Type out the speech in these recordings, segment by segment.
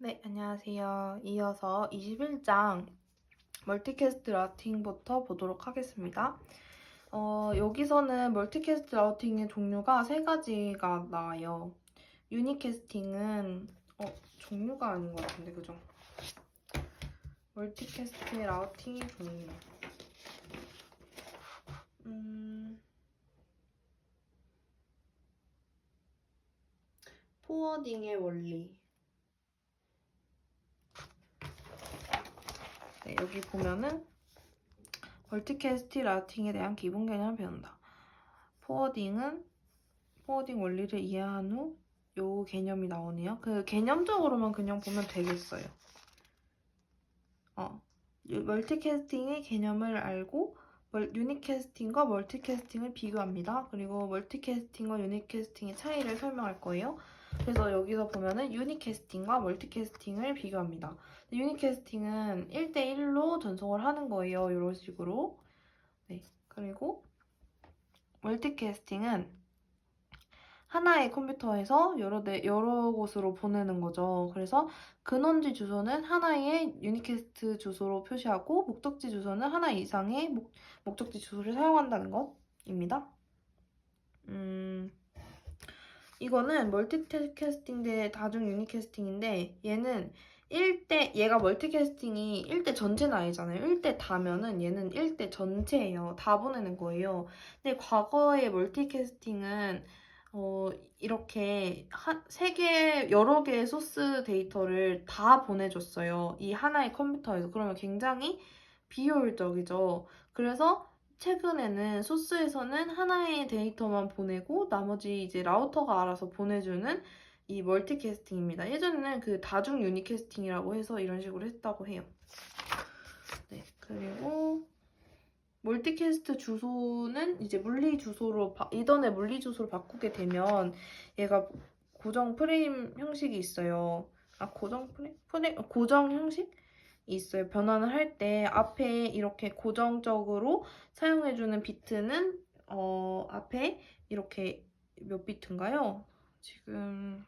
네, 안녕하세요. 이어서 21장 멀티캐스트 라우팅부터 보도록 하겠습니다. 여기서는 멀티캐스트 라우팅의 종류가 세 가지가 나와요. 유니캐스팅은 종류가 아닌 것 같은데, 그죠? 멀티캐스트 라우팅의 종류. 포워딩의 원리. 네, 여기 보면은 멀티캐스트 라우팅에 대한 기본 개념을 배운다. 포워딩 원리를 이해한 후 요 개념이 나오네요. 그 개념적으로만 그냥 보면 되겠어요. 멀티캐스팅의 개념을 알고 유니캐스팅과 멀티캐스팅을 비교합니다. 그리고 멀티캐스팅과 유니캐스팅의 차이를 설명할 거예요. 그래서 여기서 보면은 유니캐스팅과 멀티캐스팅을 비교합니다. 유니캐스팅은 1대1로 전송을 하는 거예요. 이런 식으로. 네. 그리고 멀티캐스팅은 하나의 컴퓨터에서 여러 곳으로 보내는 거죠. 그래서 근원지 주소는 하나의 유니캐스트 주소로 표시하고 목적지 주소는 하나 이상의 목적지 주소를 사용한다는 것입니다. 이거는 멀티캐스팅 대 다중 유니캐스팅인데 얘가 멀티캐스팅이 1대 전체는 아니잖아요. 1대 다면은 얘는 1대 전체예요. 다 보내는 거예요. 근데 과거의 멀티캐스팅은 이렇게 여러 개의 소스 데이터를 다 보내줬어요. 이 하나의 컴퓨터에서. 그러면 굉장히 비효율적이죠. 그래서 최근에는 소스에서는 하나의 데이터만 보내고 나머지 이제 라우터가 알아서 보내주는 이 멀티캐스팅입니다. 예전에는 그 다중 유니캐스팅이라고 해서 이런 식으로 했다고 해요. 네, 그리고 멀티캐스트 주소는 이제 이전에 물리 주소로 바꾸게 되면 얘가 고정 프레임 형식이 있어요. 고정 형식이 있어요. 변환을 할 때 앞에 이렇게 고정적으로 사용해주는 비트는 앞에 이렇게 몇 비트인가요? 지금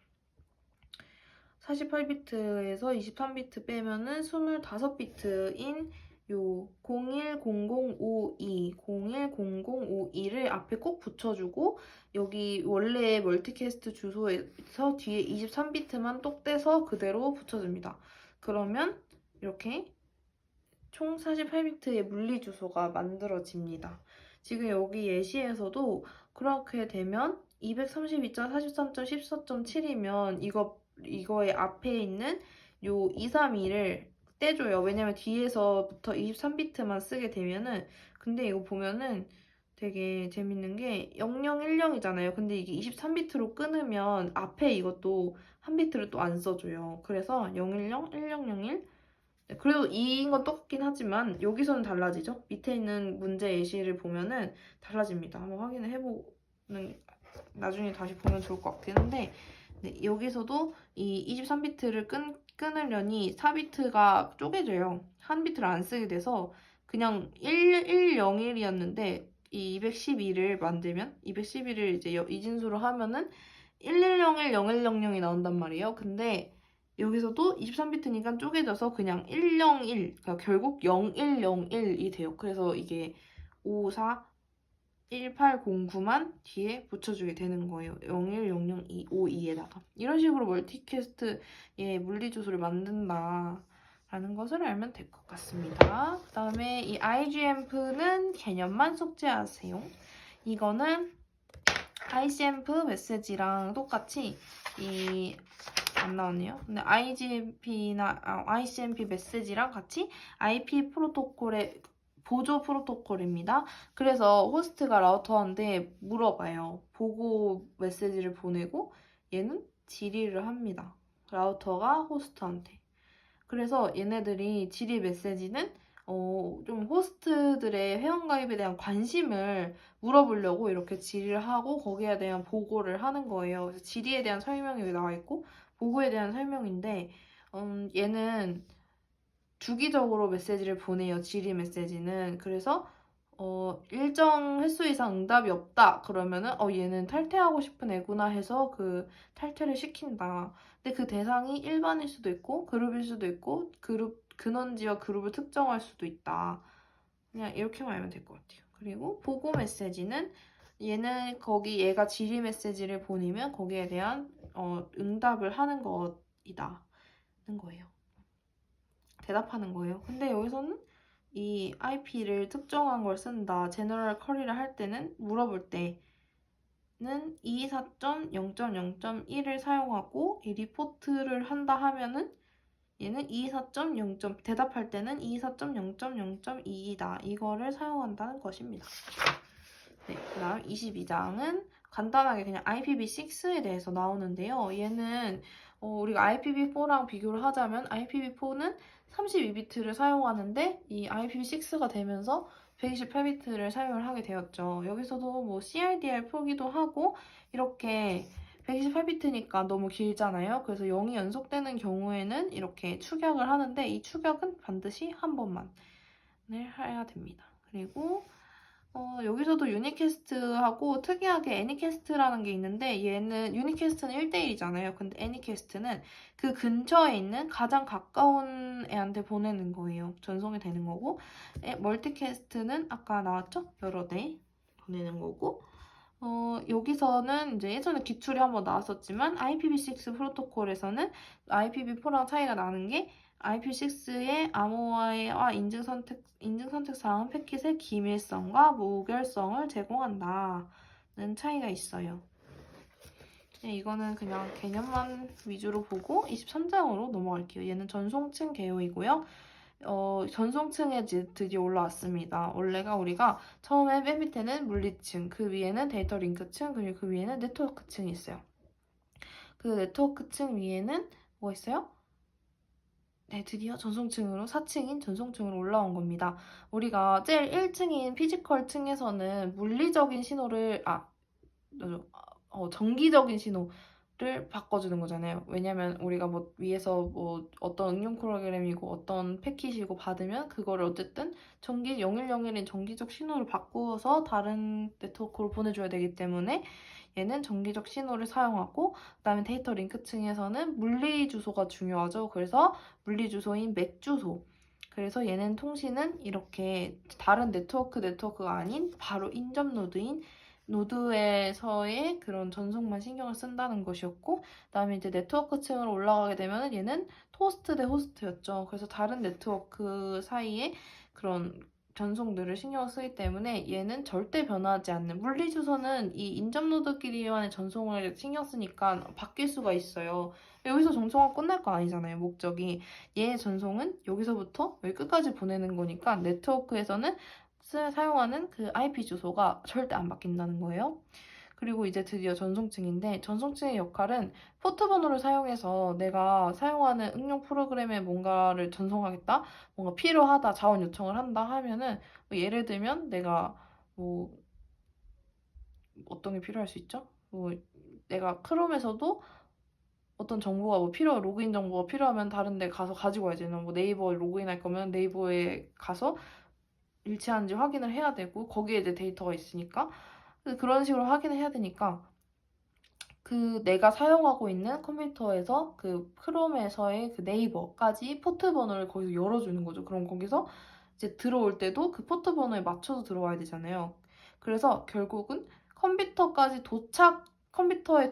48비트에서 23비트 빼면은 25비트인 요 010052를 앞에 꼭 붙여주고 여기 원래 멀티캐스트 주소에서 뒤에 23비트만 똑 떼서 그대로 붙여줍니다. 그러면 이렇게 총 48비트의 물리 주소가 만들어집니다. 지금 여기 예시에서도 그렇게 되면 232.43.14.7이면 이거의 앞에 있는 요 232를 떼줘요. 왜냐면 뒤에서부터 23비트만 쓰게 되면은 근데 이거 보면은 되게 재밌는 게 0010이잖아요. 근데 이게 23비트로 끊으면 앞에 이것도 한 비트를 또 안 써줘요. 그래서 010, 1001 그래도 2인 건 똑같긴 하지만 여기서는 달라지죠. 밑에 있는 문제 예시를 보면은 달라집니다. 한번 확인을 해보는 나중에 다시 보면 좋을 것 같긴 한데 네, 여기서도 이 23비트를 끊으려니 4비트가 쪼개져요. 한 비트를 안 쓰게 돼서 그냥 1101이었는데 이 212를 만들면 212를 이제 이진수로 하면은 1101, 0100이 나온단 말이에요. 근데 여기서도 23비트니까 쪼개져서 그냥 101, 그러니까 결국 0101이 돼요. 그래서 이게 54 1809만 뒤에 붙여주게 되는 거예요. 0100252에다가. 이런 식으로 멀티캐스트의 물리주소를 만든다라는 것을 알면 될 것 같습니다. 그 다음에 이 IGMP는 개념만 숙지하세요. 이거는 ICMP 메시지랑 똑같이 안 나오네요. 근데 ICMP 메시지랑 같이 IP 프로토콜의 보조 프로토콜입니다. 그래서 호스트가 라우터한테 물어봐요. 보고 메시지를 보내고 얘는 질의를 합니다. 라우터가 호스트한테. 그래서 얘네들이 질의 메시지는 좀 호스트들의 회원가입에 대한 관심을 물어보려고 이렇게 질의를 하고 거기에 대한 보고를 하는 거예요. 그래서 질의에 대한 설명이 여기 나와 있고 보고에 대한 설명인데 얘는 주기적으로 메시지를 보내요. 질의 메시지는. 그래서 일정 횟수 이상 응답이 없다. 그러면은 얘는 탈퇴하고 싶은 애구나 해서 그 탈퇴를 시킨다. 근데 그 대상이 일반일 수도 있고 그룹일 수도 있고 근원지와 그룹을 특정할 수도 있다. 그냥 이렇게만 알면 될 것 같아요. 그리고 보고 메시지는 얘가 질의 메시지를 보내면 거기에 대한 응답을 하는 것이다는 거예요. 대답하는 거예요. 근데 여기서는 이 IP를 특정한 걸 쓴다. 제너럴 쿼리를 할 때는 물어볼 때는 224.0.0.1을 사용하고 이 리포트를 한다 하면은 얘는 224.0. 대답할 때는 224.0.0.2이다. 이거를 사용한다는 것입니다. 네, 그다음 22장은 간단하게 그냥 IPv6에 대해서 나오는데요. 얘는 우리가 IPv4랑 비교를 하자면 IPv4는 32비트를 사용하는데 이 IPv6가 되면서 128비트를 사용을 하게 되었죠. 여기서도 뭐 CRDR 표기도 하고 이렇게 128비트니까 너무 길잖아요. 그래서 0이 연속되는 경우에는 이렇게 축약을 하는데 이 축약은 반드시 한 번만 해야 됩니다. 그리고 여기서도 유니캐스트하고 특이하게 애니캐스트라는 게 있는데 얘는 유니캐스트는 1대1이잖아요. 근데 애니캐스트는 그 근처에 있는 가장 가까운 애한테 보내는 거예요. 전송이 되는 거고 멀티캐스트는 아까 나왔죠? 여러 대 보내는 거고 여기서는 이제 예전에 기출이 한번 나왔었지만 IPv6 프로토콜에서는 IPv4랑 차이가 나는 게 IPv6의 암호화와 인증선택 사항은 패킷의 기밀성과 무결성을 제공한다는 차이가 있어요. 네, 이거는 그냥 개념만 위주로 보고 23장으로 넘어갈게요. 얘는 전송층 개요이고요. 전송층에 드디어 올라왔습니다. 원래가 우리가 처음에 맨 밑에는 물리층, 그 위에는 데이터 링크층, 그리고 그 위에는 네트워크층이 있어요. 그 네트워크층 위에는 뭐가 있어요? 네, 드디어 전송층으로 4층인 전송층으로 올라온 겁니다. 우리가 제일 1층인 피지컬 층에서는 물리적인 신호를 정기적인 신호를 바꿔주는 거잖아요. 왜냐면 우리가 뭐 위에서 뭐 어떤 응용 프로그램이고 어떤 패킷이고 받으면 그거를 어쨌든 0101인 정기적 신호를 바꾸어서 다른 네트워크로 보내줘야 되기 때문에 얘는 정기적 신호를 사용하고 그다음에 데이터 링크층에서는 물리 주소가 중요하죠. 그래서 물리 주소인 맥 주소. 그래서 얘는 통신은 이렇게 다른 네트워크가 아닌 바로 인접 노드에서의 그런 전송만 신경을 쓴다는 것이었고, 그다음에 이제 네트워크 층으로 올라가게 되면 얘는 토스트 대 호스트였죠. 그래서 다른 네트워크 사이에 그런 전송들을 신경 쓰기 때문에 얘는 절대 변하지 않는 물리 주소는 이 인접 노드끼리만의 전송을 신경 쓰니까 바뀔 수가 있어요. 여기서 전송은 끝날 거 아니잖아요. 목적이 얘의 전송은 여기서부터 여기 끝까지 보내는 거니까 네트워크에서는 사용하는 그 IP 주소가 절대 안 바뀐다는 거예요. 그리고 이제 드디어 전송층인데 전송층의 역할은 포트 번호를 사용해서 내가 사용하는 응용 프로그램에 뭔가를 전송하겠다, 뭔가 필요하다, 자원 요청을 한다 하면은 뭐 예를 들면 내가 뭐 어떤 게 필요할 수 있죠? 뭐 내가 크롬에서도 어떤 정보가 로그인 정보가 필요하면 다른 데 가서 가지고 와야 되나, 뭐 네이버 로그인할 거면 네이버에 가서 일치하는지 확인을 해야 되고 거기에 이제 데이터가 있으니까 그런 식으로 확인을 해야 되니까 그 내가 사용하고 있는 컴퓨터에서 그 크롬에서의 그 네이버까지 포트 번호를 거기서 열어주는 거죠. 그럼 거기서 이제 들어올 때도 그 포트 번호에 맞춰서 들어와야 되잖아요. 그래서 결국은 컴퓨터의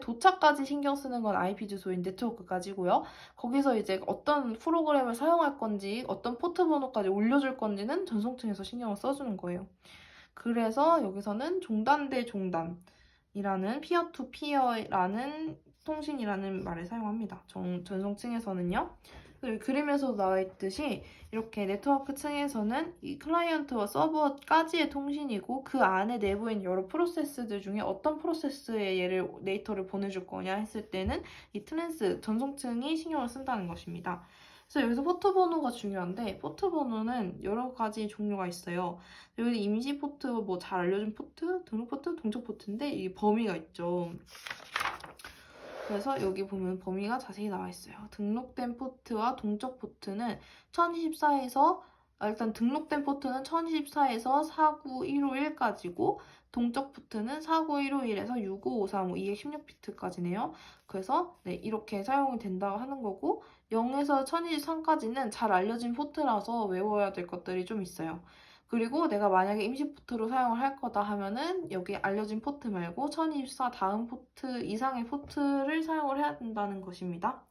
도착까지 신경 쓰는 건 IP 주소인 네트워크까지고요. 거기서 이제 어떤 프로그램을 사용할 건지, 어떤 포트 번호까지 올려줄 건지는 전송층에서 신경을 써주는 거예요. 그래서 여기서는 종단 대 종단이라는 피어 투 피어라는 통신이라는 말을 사용합니다. 전송층에서는요. 그림에서 나와 있듯이 이렇게 네트워크 층에서는 이 클라이언트와 서버까지의 통신이고 그 안에 내부인 여러 프로세스들 중에 어떤 프로세스에 데이터를 보내줄 거냐 했을 때는 이 전송층이 신경을 쓴다는 것입니다. 그래서 여기서 포트 번호가 중요한데 포트 번호는 여러 가지 종류가 있어요. 여기 임시 포트, 뭐 잘 알려진 포트, 등록 포트, 동적 포트인데 이 범위가 있죠. 그래서 여기 보면 범위가 자세히 나와 있어요. 등록된 포트와 동적 포트는 1024에서 일단 등록된 포트는 1024에서 49151까지고 동적 포트는 49151에서 65535, 216비트까지네요. 그래서 네, 이렇게 사용이 된다고 하는 거고 0에서 1023까지는 잘 알려진 포트라서 외워야 될 것들이 좀 있어요. 그리고 내가 만약에 임시 포트로 사용을 할 거다 하면은 여기 알려진 포트 말고 1024 다음 포트 이상의 포트를 사용을 해야 된다는 것입니다.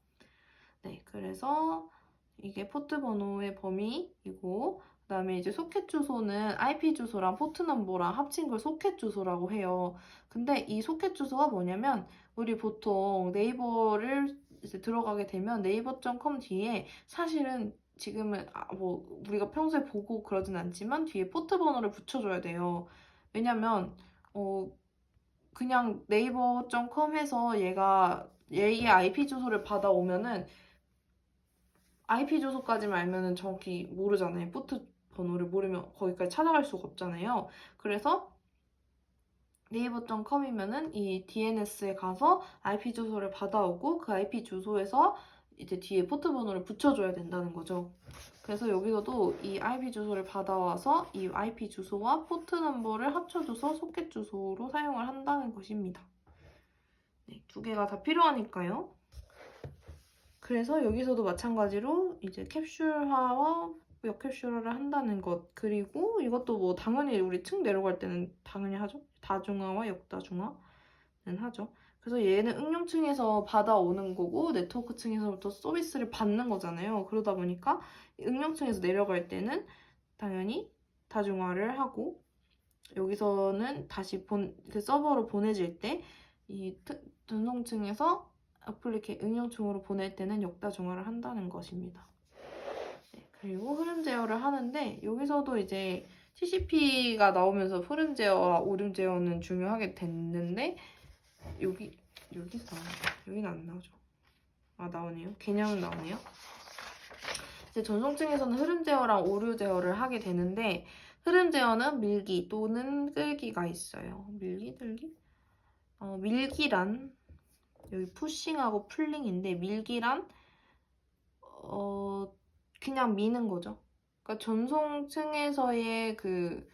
네, 그래서 이게 포트 번호의 범위이고 그다음에 이제 소켓 주소는 IP 주소랑 포트 넘버랑 합친 걸 소켓 주소라고 해요. 근데 이 소켓 주소가 뭐냐면 우리 보통 네이버를 이제 들어가게 되면 네이버.com 뒤에 사실은 지금은 뭐 우리가 평소에 보고 그러진 않지만 뒤에 포트 번호를 붙여줘야 돼요. 왜냐면 그냥 네이버.com 해서 얘의 IP 주소를 받아오면은 IP 주소까지만 알면은 정확히 모르잖아요. 포트 번호를 모르면 거기까지 찾아갈 수가 없잖아요. 그래서 네이버.com이면은 이 DNS에 가서 IP 주소를 받아오고 그 IP 주소에서 이제 뒤에 포트 번호를 붙여줘야 된다는 거죠. 그래서 여기서도 이 IP 주소를 받아와서 이 IP 주소와 포트 넘버를 합쳐줘서 소켓 주소로 사용을 한다는 것입니다. 네, 두 개가 다 필요하니까요. 그래서 여기서도 마찬가지로 이제 캡슐화와 역캡슐화를 한다는 것. 그리고 이것도 뭐 당연히 우리 층 내려갈 때는 당연히 하죠. 다중화와 역다중화는 하죠. 그래서 얘는 응용층에서 받아오는 거고 네트워크층에서부터 서비스를 받는 거잖아요. 그러다 보니까 응용층에서 내려갈 때는 당연히 다중화를 하고 여기서는 다시 그 서버로 보내질 때 이 전송층에서 응용층으로 보낼 때는 역다중화를 한다는 것입니다. 네, 그리고 흐름 제어를 하는데 여기서도 이제 TCP가 나오면서 흐름 제어와 오름 제어는 중요하게 됐는데 여기서 나오나요? 여기는 안 나오죠. 나오네요. 개념은 나오네요. 이제 전송층에서는 흐름 제어랑 오류 제어를 하게 되는데 흐름 제어는 밀기 또는 끌기가 있어요. 밀기, 끌기? 밀기란 여기 푸싱하고 풀링인데 밀기란 그냥 미는 거죠. 그러니까 전송층에서의 그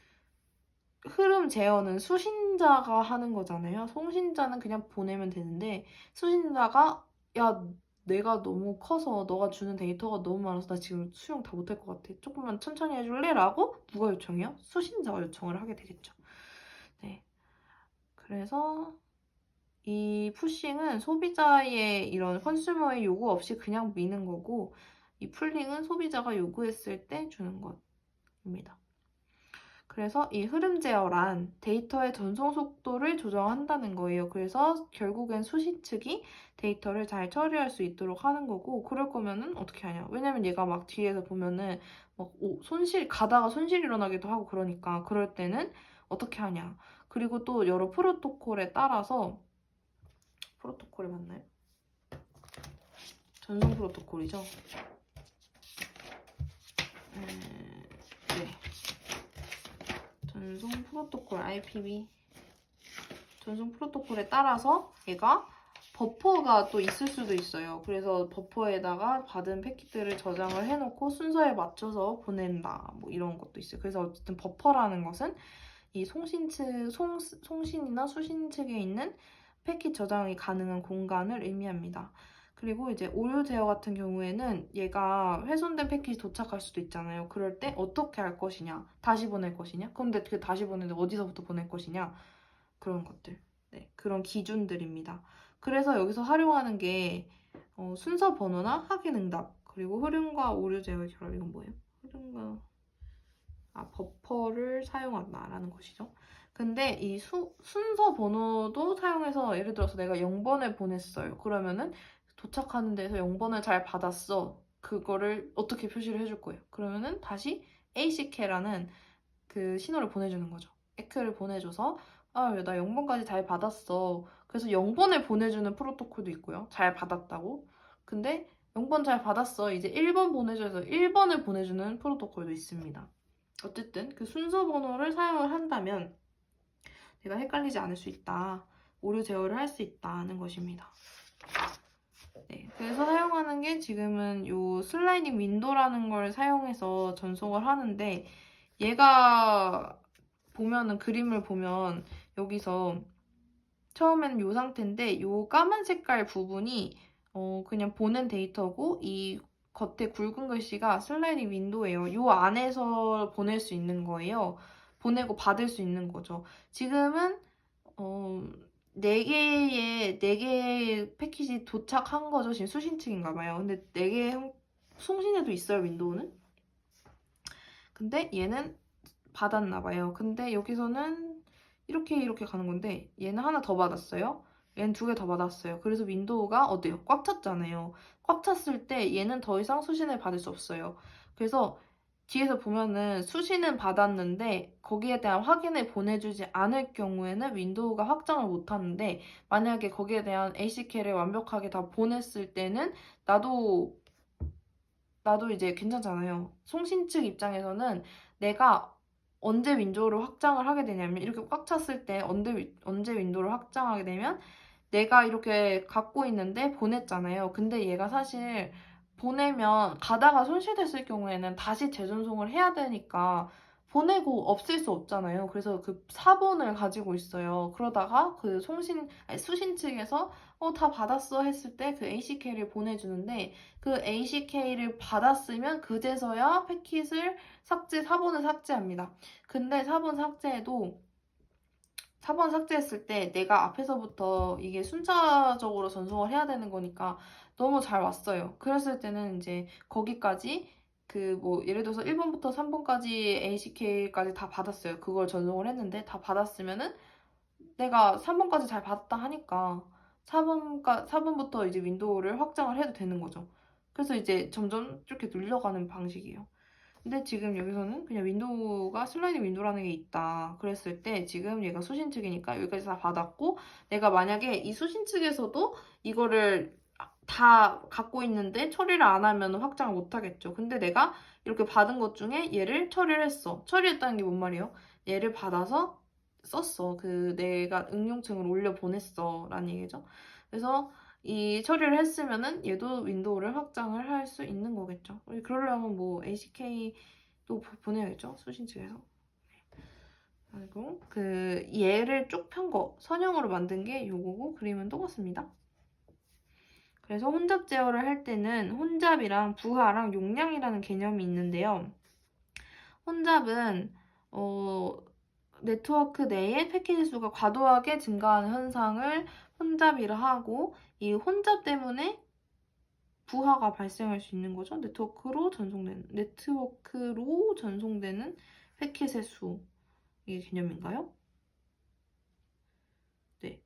흐름 제어는 수신자가 하는 거잖아요. 송신자는 그냥 보내면 되는데 수신자가 야 내가 너무 커서 너가 주는 데이터가 너무 많아서 나 지금 수용 다 못할 것 같아. 조금만 천천히 해줄래? 라고 누가 요청해요? 수신자가 요청을 하게 되겠죠. 네. 그래서 이 푸싱은 소비자의 이런 컨슈머의 요구 없이 그냥 미는 거고 이 풀링은 소비자가 요구했을 때 주는 것입니다. 그래서 이 흐름 제어란 데이터의 전송 속도를 조정한다는 거예요. 그래서 결국엔 수신 측이 데이터를 잘 처리할 수 있도록 하는 거고 그럴 거면은 어떻게 하냐. 왜냐면 얘가 막 뒤에서 보면은 막 가다가 손실 일어나기도 하고 그러니까 그럴 때는 어떻게 하냐. 그리고 또 여러 프로토콜에 따라서 프로토콜이 맞나요? 전송 프로토콜이죠. 네. 전송 프로토콜 IPv 전송 프로토콜에 따라서 얘가 버퍼가 또 있을 수도 있어요. 그래서 버퍼에다가 받은 패킷들을 저장을 해놓고 순서에 맞춰서 보낸다. 뭐 이런 것도 있어요. 그래서 어쨌든 버퍼라는 것은 이 송신이나 수신 측에 있는 패킷 저장이 가능한 공간을 의미합니다. 그리고 이제 오류 제어 같은 경우에는 얘가 훼손된 패킷이 도착할 수도 있잖아요. 그럴 때 어떻게 할 것이냐, 다시 보낼 것이냐, 근데 그 다시 보내는데 어디서부터 보낼 것이냐, 그런 것들. 네, 그런 기준들입니다. 그래서 여기서 활용하는 게 순서 번호나 확인 응답, 그리고 흐름과 오류 제어의 결합. 이건 뭐예요? 흐름과 버퍼를 사용한다라는 것이죠. 근데 이 순서 번호도 사용해서 예를 들어서 내가 0번을 보냈어요. 그러면은 도착하는 데서 0번을 잘 받았어. 그거를 어떻게 표시를 해줄 거예요? 그러면은 다시 ACK라는 그 신호를 보내주는 거죠. 에크를 보내줘서 나 0번까지 잘 받았어. 그래서 0번을 보내주는 프로토콜도 있고요. 잘 받았다고. 근데 0번 잘 받았어. 이제 1번 보내줘서 1번을 보내주는 프로토콜도 있습니다. 어쨌든 그 순서 번호를 사용을 한다면 내가 헷갈리지 않을 수 있다. 오류 제어를 할 수 있다는 것입니다. 네, 그래서 사용하는 게 지금은 요 슬라이딩 윈도라는 걸 사용해서 전송을 하는데 얘가 보면은 그림을 보면 여기서 처음에는 이 상태인데 이 까만 색깔 부분이 그냥 보낸 데이터고 이 겉에 굵은 글씨가 슬라이딩 윈도우예요. 이 안에서 보낼 수 있는 거예요. 보내고 받을 수 있는 거죠. 지금은 4개의 패키지 도착한 거죠. 지금 수신 측인가 봐요. 근데 4개 송신에도 있어요, 윈도우는. 근데 얘는 받았나 봐요. 근데 여기서는 이렇게 가는 건데 얘는 하나 더 받았어요. 얘는 2개 더 받았어요. 그래서 윈도우가 어때요? 꽉 찼잖아요. 꽉 찼을 때 얘는 더 이상 수신을 받을 수 없어요. 그래서 뒤에서 보면은 수신은 받았는데 거기에 대한 확인을 보내주지 않을 경우에는 윈도우가 확장을 못하는데 만약에 거기에 대한 ACK를 완벽하게 다 보냈을 때는 나도 이제 괜찮잖아요. 송신 측 입장에서는 내가 언제 윈도우를 확장을 하게 되냐면 이렇게 꽉 찼을 때 언제 윈도우를 확장하게 되면 내가 이렇게 갖고 있는데 보냈잖아요. 근데 얘가 사실 보내면 가다가 손실됐을 경우에는 다시 재전송을 해야 되니까 보내고 없앨 수 없잖아요. 그래서 그 사본을 가지고 있어요. 그러다가 그 수신 측에서 다 받았어 했을 때 그 ACK를 보내주는데 그 ACK를 받았으면 그제서야 패킷을 사본을 삭제합니다. 근데 사본 삭제했을 때 내가 앞에서부터 이게 순차적으로 전송을 해야 되는 거니까 너무 잘 왔어요. 그랬을 때는 이제 거기까지 예를 들어서 1번부터 3번까지 ACK까지 다 받았어요. 그걸 전송을 했는데 다 받았으면은 내가 3번까지 잘 받았다 하니까 4번부터 이제 윈도우를 확장을 해도 되는 거죠. 그래서 이제 점점 이렇게 늘려가는 방식이에요. 근데 지금 여기서는 그냥 윈도우가 슬라이딩 윈도우라는 게 있다. 그랬을 때 지금 얘가 수신 측이니까 여기까지 다 받았고 내가 만약에 이 수신 측에서도 이거를 다 갖고 있는데 처리를 안 하면 확장을 못 하겠죠. 근데 내가 이렇게 받은 것 중에 얘를 처리를 했어. 처리했다는 게 뭔 말이에요? 얘를 받아서 썼어. 내가 응용층을 올려 보냈어. 라는 얘기죠. 그래서 이 처리를 했으면은 얘도 윈도우를 확장을 할 수 있는 거겠죠. 그러려면 뭐 ACK도 보내야겠죠. 수신 측에서. 그리고 얘를 쭉 편 거, 선형으로 만든 게 요거고 그림은 똑같습니다. 그래서 혼잡 제어를 할 때는 혼잡이랑 부하랑 용량이라는 개념이 있는데요. 혼잡은 네트워크 내에 패키지 수가 과도하게 증가하는 현상을 혼잡이라 하고 이 혼잡 때문에 부하가 발생할 수 있는 거죠. 네트워크로 전송되는 패킷의 수. 이게 개념인가요? 네.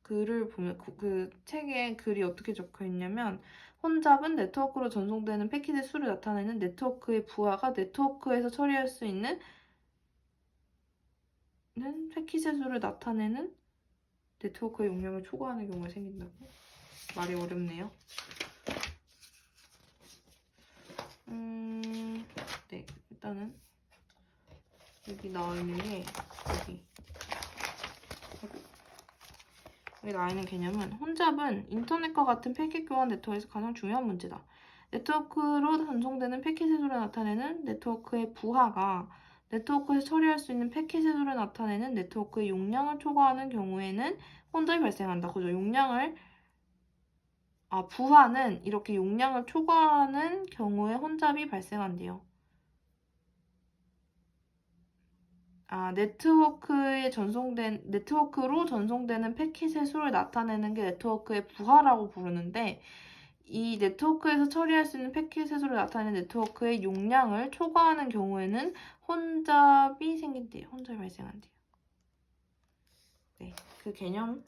글을 보면 그 책에 글이 어떻게 적혀 있냐면 혼잡은 네트워크로 전송되는 패킷의 수를 나타내는 네트워크의 부하가 네트워크에서 처리할 수 있는 패킷의 수를 나타내는 네트워크의 용량을 초과하는 경우가 생긴다고? 말이 어렵네요. 네, 일단은 여기 나와 있는 게 여기 나와 있는 개념은 혼잡은 인터넷과 같은 패킷 교환 네트워크에서 가장 중요한 문제다. 네트워크로 전송되는 패킷 해소를 나타내는 네트워크의 부하가 네트워크에서 처리할 수 있는 패킷 해소를 나타내는 네트워크의 용량을 초과하는 경우에는 혼잡이 발생한다. 그죠? 부하는 이렇게 용량을 초과하는 경우에 혼잡이 발생한대요. 네트워크로 전송되는 패킷의 수를 나타내는 게 네트워크의 부하라고 부르는데, 이 네트워크에서 처리할 수 있는 패킷의 수를 나타내는 네트워크의 용량을 초과하는 경우에는 혼잡이 발생한대요. 네, 그 개념을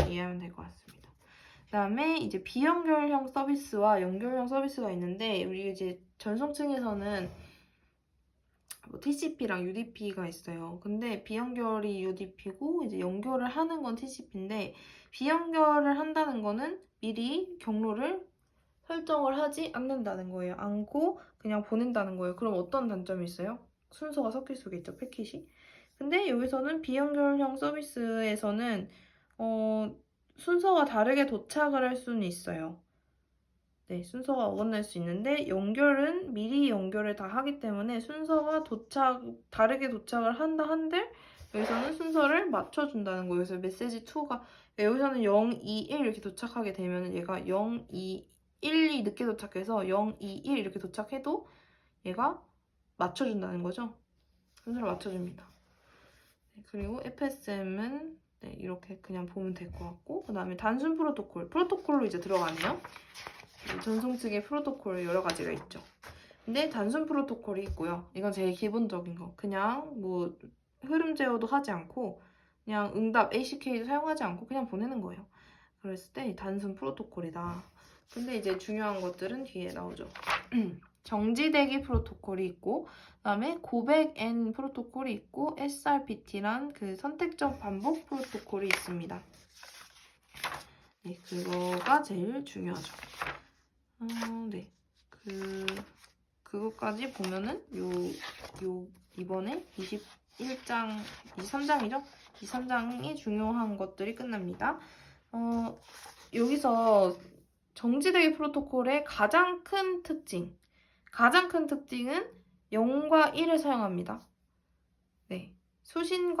이해하면 될 것 같습니다. 그 다음에 이제 비연결형 서비스와 연결형 서비스가 있는데, 우리 이제 전송층에서는 TCP랑 UDP가 있어요. 근데 비연결이 UDP고 이제 연결을 하는 건 TCP인데 비연결을 한다는 거는 미리 경로를 설정을 하지 않는다는 거예요. 않고 그냥 보낸다는 거예요. 그럼 어떤 단점이 있어요? 순서가 섞일 수가 있죠, 패킷이. 근데 여기서는 비연결형 서비스에서는 순서가 다르게 도착을 할 수는 있어요. 네, 순서가 어긋날 수 있는데 연결은 미리 연결을 다 하기 때문에 순서가 다르게 도착을 한다 한들 여기서는 순서를 맞춰준다는 거예요. 그래서 메시지 2가 여기서는 0, 2, 1 이렇게 도착하게 되면 얘가 0, 2, 1, 2 늦게 도착해서 0, 2, 1 이렇게 도착해도 얘가 맞춰준다는 거죠. 순서를 맞춰줍니다. 네, 그리고 FSM은 네, 이렇게 그냥 보면 될 것 같고 그 다음에 단순 프로토콜로 이제 들어가네요. 전송 측의 프로토콜 여러 가지가 있죠. 근데 단순 프로토콜이 있고요. 이건 제일 기본적인 거. 그냥 뭐 흐름 제어도 하지 않고 그냥 응답 ACK도 사용하지 않고 그냥 보내는 거예요. 그랬을 때 단순 프로토콜이다. 근데 이제 중요한 것들은 뒤에 나오죠. 정지대기 프로토콜이 있고 그다음에 고백 N 프로토콜이 있고 SRPT란 그 선택적 반복 프로토콜이 있습니다. 네, 그거가 제일 중요하죠. 네. 그것까지 보면은 이번에 23장이죠? 23장이 중요한 것들이 끝납니다. 여기서 정지대기 프로토콜의 가장 큰 특징은 0과 1을 사용합니다. 네. 수신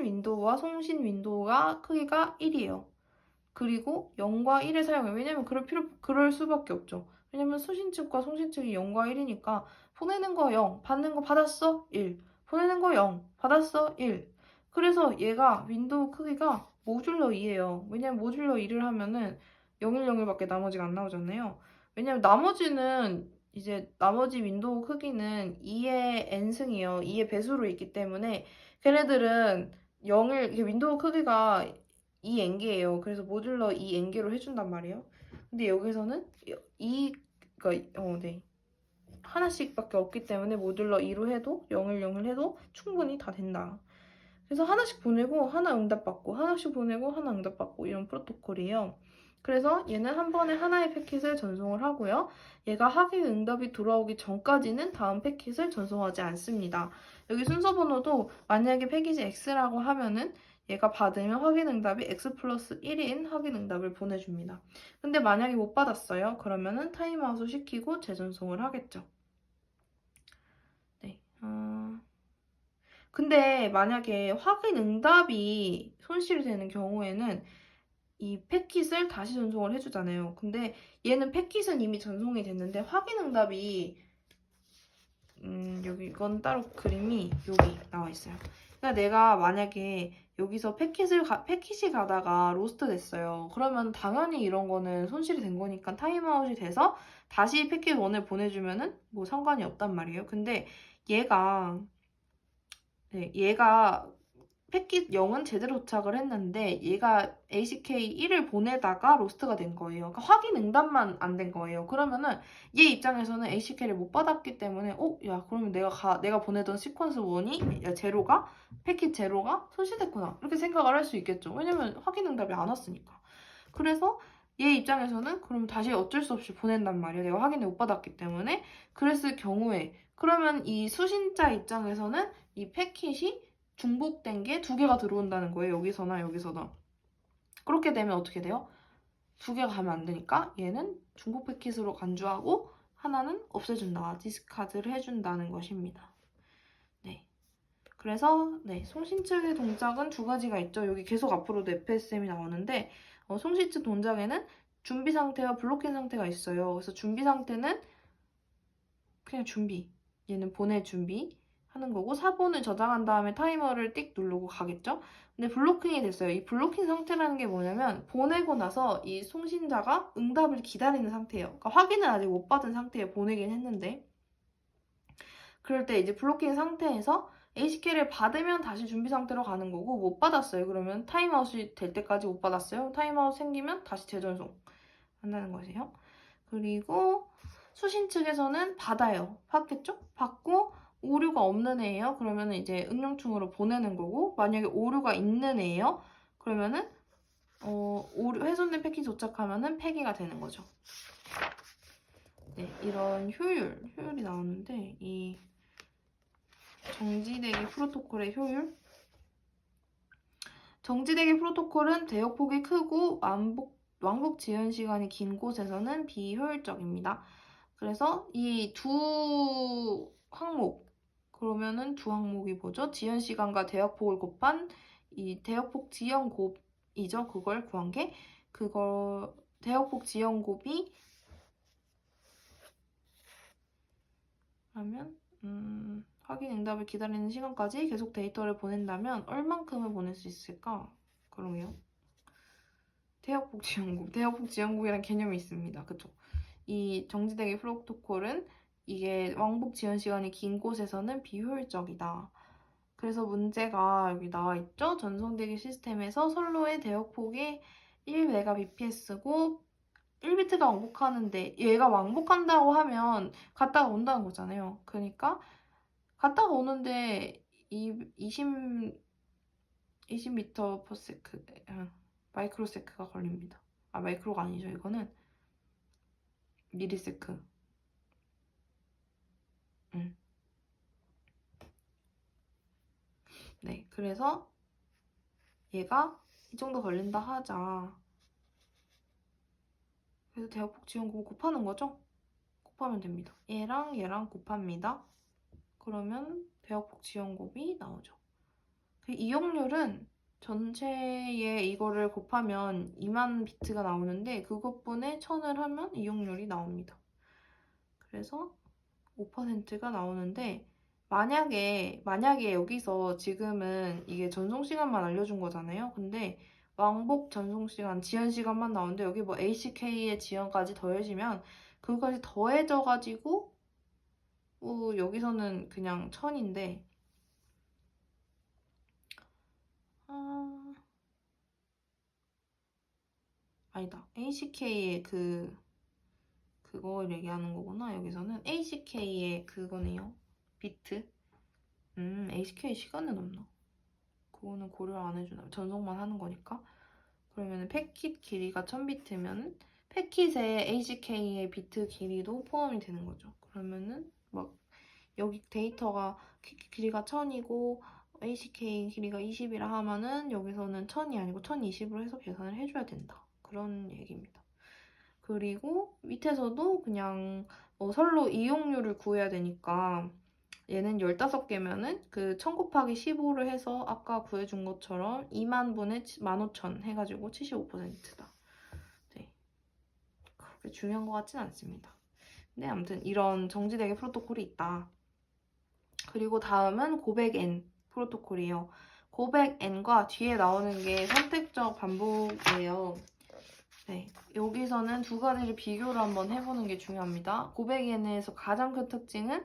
윈도우와 송신 윈도우가 크기가 1이에요. 그리고 0과 1을 사용해요. 왜냐면 그럴 수밖에 없죠. 왜냐면 수신 측과 송신 측이 0과 1이니까 보내는 거 0, 받는 거 받았어? 1. 보내는 거 0, 받았어? 1. 그래서 얘가 윈도우 크기가 모듈러 2예요. 왜냐면 모듈러 2를 하면은 010밖에 나머지가 안 나오잖아요. 왜냐면 나머지 윈도우 크기는 2의 n승이에요. 2의 배수로 있기 때문에 걔네들은 윈도우 크기가 2n개예요. 그래서 모듈러 2n개로 해준단 말이에요. 근데 여기서는 네. 하나씩밖에 없기 때문에 모듈러 2로 해도 0을 해도 충분히 다 된다. 그래서 하나씩 보내고 하나 응답받고 하나씩 보내고 하나 응답받고 이런 프로토콜이에요. 그래서 얘는 한 번에 하나의 패킷을 전송을 하고요. 얘가 확인 응답이 돌아오기 전까지는 다음 패킷을 전송하지 않습니다. 여기 순서 번호도 만약에 패킷이 X라고 하면은 얘가 받으면 확인 응답이 X 플러스 1인 확인 응답을 보내줍니다. 근데 만약에 못 받았어요. 그러면은 타임아웃을 시키고 재전송을 하겠죠. 네. 근데 만약에 확인 응답이 손실이 되는 경우에는 이 패킷을 다시 전송을 해주잖아요. 근데 얘는 패킷은 이미 전송이 됐는데 확인 응답이 여기 이건 따로 그림이 여기 나와 있어요. 그러니까 내가 만약에 여기서 패킷이 가다가 로스트 됐어요. 그러면 당연히 이런 거는 손실이 된 거니까 타임아웃이 돼서 다시 패킷 1을 보내주면은 뭐 상관이 없단 말이에요. 근데 얘가 패킷 0은 제대로 도착을 했는데 얘가 ACK 1을 보내다가 로스트가 된 거예요. 그러니까 확인 응답만 안 된 거예요. 그러면은 얘 입장에서는 ACK를 못 받았기 때문에 야 그러면 내가 보내던 시퀀스 1이 제로가 패킷 제로가 손실됐구나 이렇게 생각을 할 수 있겠죠. 왜냐면 확인 응답이 안 왔으니까. 그래서 얘 입장에서는 그럼 다시 어쩔 수 없이 보낸단 말이에요. 내가 확인을 못 받았기 때문에. 그랬을 경우에 그러면 이 수신자 입장에서는 이 패킷이 중복된 게 2개가 들어온다는 거예요. 여기서나 여기서나. 그렇게 되면 어떻게 돼요? 2개가 가면 안 되니까 얘는 중복 패킷으로 간주하고 하나는 없애준다. 디스카드를 해준다는 것입니다. 네. 그래서 송신 측의 동작은 2가지가 있죠. 여기 계속 앞으로도 FSM이 나오는데 송신 측 동작에는 준비 상태와 블로킹 상태가 있어요. 그래서 준비 상태는 그냥 준비. 얘는 보낼 준비. 하는 거고 사본을 저장한 다음에 타이머를 띡 누르고 가겠죠? 근데 블로킹이 됐어요. 이 블로킹 상태라는 게 뭐냐면 보내고 나서 이 송신자가 응답을 기다리는 상태예요. 그러니까 확인을 아직 못 받은 상태에 보내긴 했는데 그럴 때 이제 블로킹 상태에서 ACK를 받으면 다시 준비 상태로 가는 거고 못 받았어요. 그러면 타임아웃이 될 때까지 못 받았어요. 타임아웃 생기면 다시 재전송 한다는 것이에요. 그리고 수신 측에서는 받아요. 받겠죠? 받고 오류가 없는 애예요. 그러면 이제 응용충으로 보내는 거고 만약에 오류가 있는 애예요. 그러면은 훼손된 패킷 도착하면은 폐기가 되는 거죠. 네, 이런 효율이 나오는데 이 정지대기 프로토콜의 효율 정지대기 프로토콜은 대역폭이 크고 왕복 지연 시간이 긴 곳에서는 비효율적입니다. 그래서 이 두 항목, 그러면은 두 항목이 뭐죠? 지연 시간과 대역폭을 곱한 이 대역폭 지연 곱이죠. 그걸 구한 게 그거 대역폭 지연 곱이 하면 확인 응답을 기다리는 시간까지 계속 데이터를 보낸다면 얼만큼을 보낼 수 있을까? 그러게요. 대역폭 지연곱. 대역폭 지연곱이라는 개념이 있습니다. 그쵸? 이 정지대기 프로토콜은 이게 왕복 지연 시간이 긴 곳에서는 비효율적이다. 그래서 문제가 여기 나와 있죠? 전송대기 시스템에서 선로의 대역폭이 1Mbps고 1비트가 왕복하는데 얘가 왕복한다고 하면 갔다가 온다는 거잖아요. 그러니까 갔다가 오는데 20m per second, 마이크로세크가 걸립니다. 아, 마이크로가 아니죠. 이거는 미리세크. 네, 그래서 얘가 이 정도 걸린다 하자. 그래서 대역폭 지연곱 곱하는 거죠? 곱하면 됩니다. 얘랑 곱합니다. 그러면 대역폭 지연곱이 나오죠. 그 이용률은 전체에 이거를 곱하면 2만 비트가 나오는데 그것분에 1000을 하면 이용률이 나옵니다. 그래서 5%가 나오는데 만약에 여기서 지금은 이게 전송 시간만 알려준 거잖아요. 근데 왕복 전송 시간, 지연 시간만 나오는데 여기 뭐 ACK의 지연까지 더해지면 그거까지 더해져가지고 여기서는 그냥 1000인데 아니다. ACK의 그걸 얘기하는 거구나. 여기서는 ACK의 그거네요. 비트. ACK 시간은 없나? 그거는 고려 안 해주나? 전송만 하는 거니까. 그러면 패킷 길이가 1000비트면 패킷에 ACK의 비트 길이도 포함이 되는 거죠. 그러면은 막 여기 데이터가 길이가 1000이고 ACK 길이가 20이라 하면은 여기서는 1000이 아니고 1020으로 해서 계산을 해줘야 된다. 그런 얘기입니다. 그리고 밑에서도 그냥 선로 이용률을 구해야 되니까 얘는 15개면은 그 1000 곱하기 15를 해서 아까 구해준 것처럼 2만 분의 15,000 해가지고 75%다. 네. 그렇게 중요한 것 같진 않습니다. 근데 아무튼 이런 정지대기 프로토콜이 있다. 그리고 다음은 고백 N 프로토콜이에요. 고백 N과 뒤에 나오는 게 선택적 반복이에요. 네, 여기서는 두 가지를 비교를 한번 해보는 게 중요합니다. 고백 N에서 가장 큰 특징은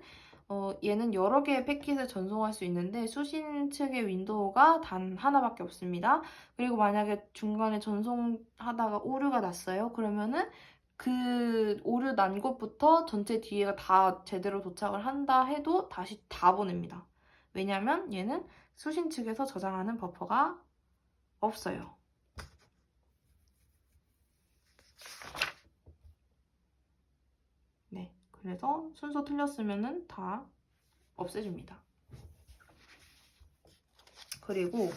얘는 여러 개의 패킷을 전송할 수 있는데 수신 측의 윈도우가 단 하나밖에 없습니다. 그리고 만약에 중간에 전송하다가 오류가 났어요. 그러면은 그 오류 난 곳부터 전체 뒤에가 다 제대로 도착을 한다 해도 다시 다 보냅니다. 왜냐면 얘는 수신 측에서 저장하는 버퍼가 없어요. 네, 그래서 순서 틀렸으면은 다 없애줍니다. 그리고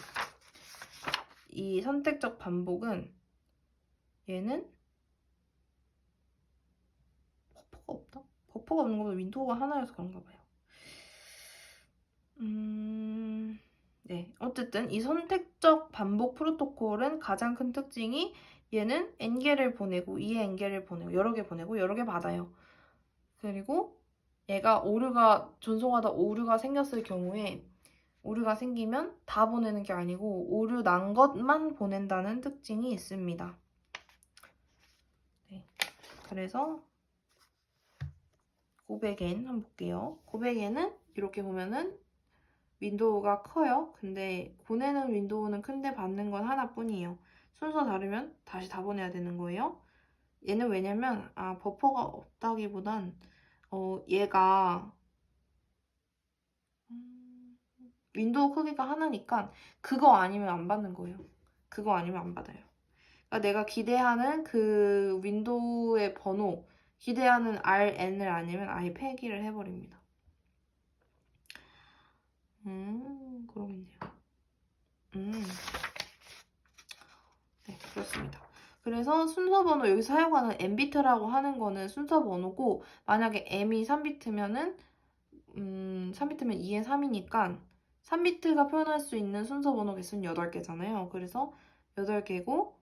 이 선택적 반복은 얘는 버퍼가 없다? 버퍼가 없는 거면 윈도우가 하나여서 그런가 봐요. 네, 어쨌든 이 선택적 반복 프로토콜은 가장 큰 특징이 얘는 N개를 보내고 E의 N개를 보내고 여러 개 보내고 여러 개 받아요. 그리고 얘가 오류가 전송하다 오류가 생겼을 경우에 오류가 생기면 다 보내는 게 아니고 오류 난 것만 보낸다는 특징이 있습니다. 네, 그래서 고백엔 한번 볼게요. 고백에는 이렇게 보면은 윈도우가 커요. 근데 보내는 윈도우는 큰데 받는 건 하나뿐이에요. 순서 다르면 다시 다 보내야 되는 거예요. 얘는 왜냐면 버퍼가 없다기보단 얘가 윈도우 크기가 하나니까 그거 아니면 안 받는 거예요. 그거 아니면 안 받아요. 그러니까 내가 기대하는 그 윈도우의 번호, 기대하는 RN을 아니면 아예 폐기를 해버립니다. 그러겠네요. 네, 그렇습니다. 그래서 순서 번호 여기 사용하는 m비트라고 하는 거는 순서 번호고 만약에 m이 3비트면은 3비트면 2에 3이니까 3비트가 표현할 수 있는 순서 번호 개수는 8개잖아요. 그래서 8개고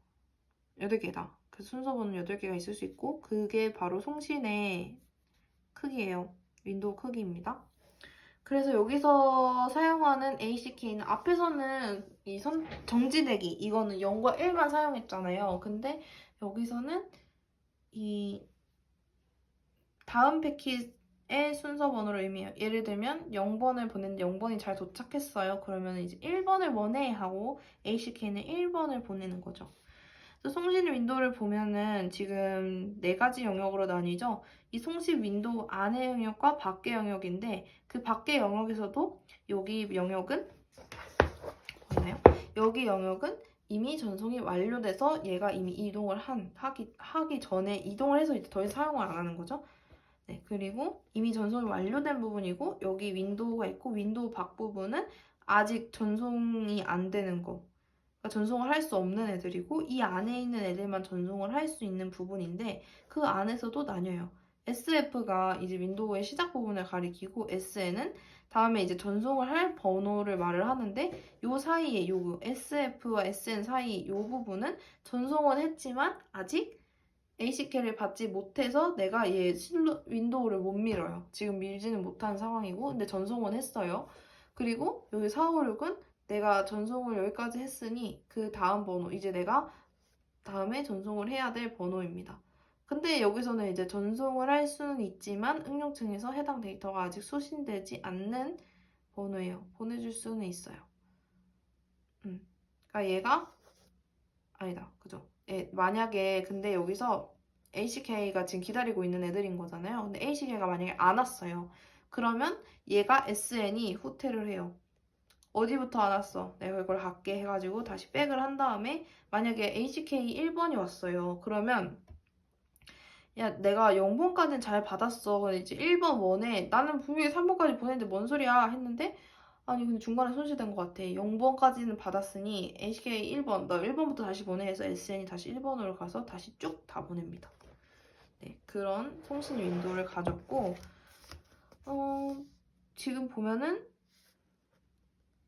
8개다. 그래서 순서 번호는 8개가 있을 수 있고 그게 바로 송신의 크기예요. 윈도우 크기입니다. 그래서 여기서 사용하는 ACK는 앞에서는 이 정지대기 이거는 0과 1만 사용했잖아요. 근데 여기서는 이 다음 패킷의 순서 번호를 의미해요. 예를 들면 0번을 보냈는데 0번이 잘 도착했어요. 그러면 이제 1번을 원해 하고 ACK는 1번을 보내는 거죠. 송신 윈도우를 보면은 지금 4가지 영역으로 나뉘죠. 이 송신 윈도우 안의 영역과 밖의 영역인데 그 밖의 영역에서도 여기 영역은 보이나요? 여기 영역은 이미 전송이 완료돼서 얘가 이미 이동을 하기 전에 이동을 해서 이제 더 이상 사용을 안 하는 거죠. 네, 그리고 이미 전송이 완료된 부분이고 여기 윈도우가 있고 윈도우 밖 부분은 아직 전송이 안 되는 거. 그러니까 전송을 할 수 없는 애들이고 이 안에 있는 애들만 전송을 할 수 있는 부분인데 그 안에서도 나뉘어요. SF가 이제 윈도우의 시작 부분을 가리키고 SN은 다음에 이제 전송을 할 번호를 말을 하는데 요 사이에 요 SF와 SN 사이 요 부분은 전송은 했지만 아직 ACK를 받지 못해서 내가 얘 윈도우를 못 밀어요. 지금 밀지는 못한 상황이고 근데 전송은 했어요. 그리고 여기 456은 내가 전송을 여기까지 했으니 그 다음 번호 이제 내가 다음에 전송을 해야 될 번호입니다. 근데 여기서는 이제 전송을 할 수는 있지만 응용층에서 해당 데이터가 아직 수신되지 않는 번호예요. 보내줄 수는 있어요. 그러니까 얘가 아니다. 그죠? 예, 만약에 근데 여기서 ACK가 지금 기다리고 있는 애들인 거잖아요. 근데 ACK가 만약에 안 왔어요. 그러면 얘가 SN이 후퇴를 해요. 어디부터 안 왔어? 내가 이걸 갖게 해가지고 다시 백을 한 다음에 만약에 ACK 1번이 왔어요. 그러면 야 내가 0번까지는 잘 받았어. 근데 이제 1번 원에 나는 분명히 3번까지 보냈는데 뭔 소리야 했는데 아니 근데 중간에 손실된 것 같아. 0번까지는 받았으니 ACK 1번 나 1번부터 다시 보내 해서 SN이 다시 1번으로 가서 다시 쭉 다 보냅니다. 네, 그런 송신 윈도우를 가졌고 지금 보면은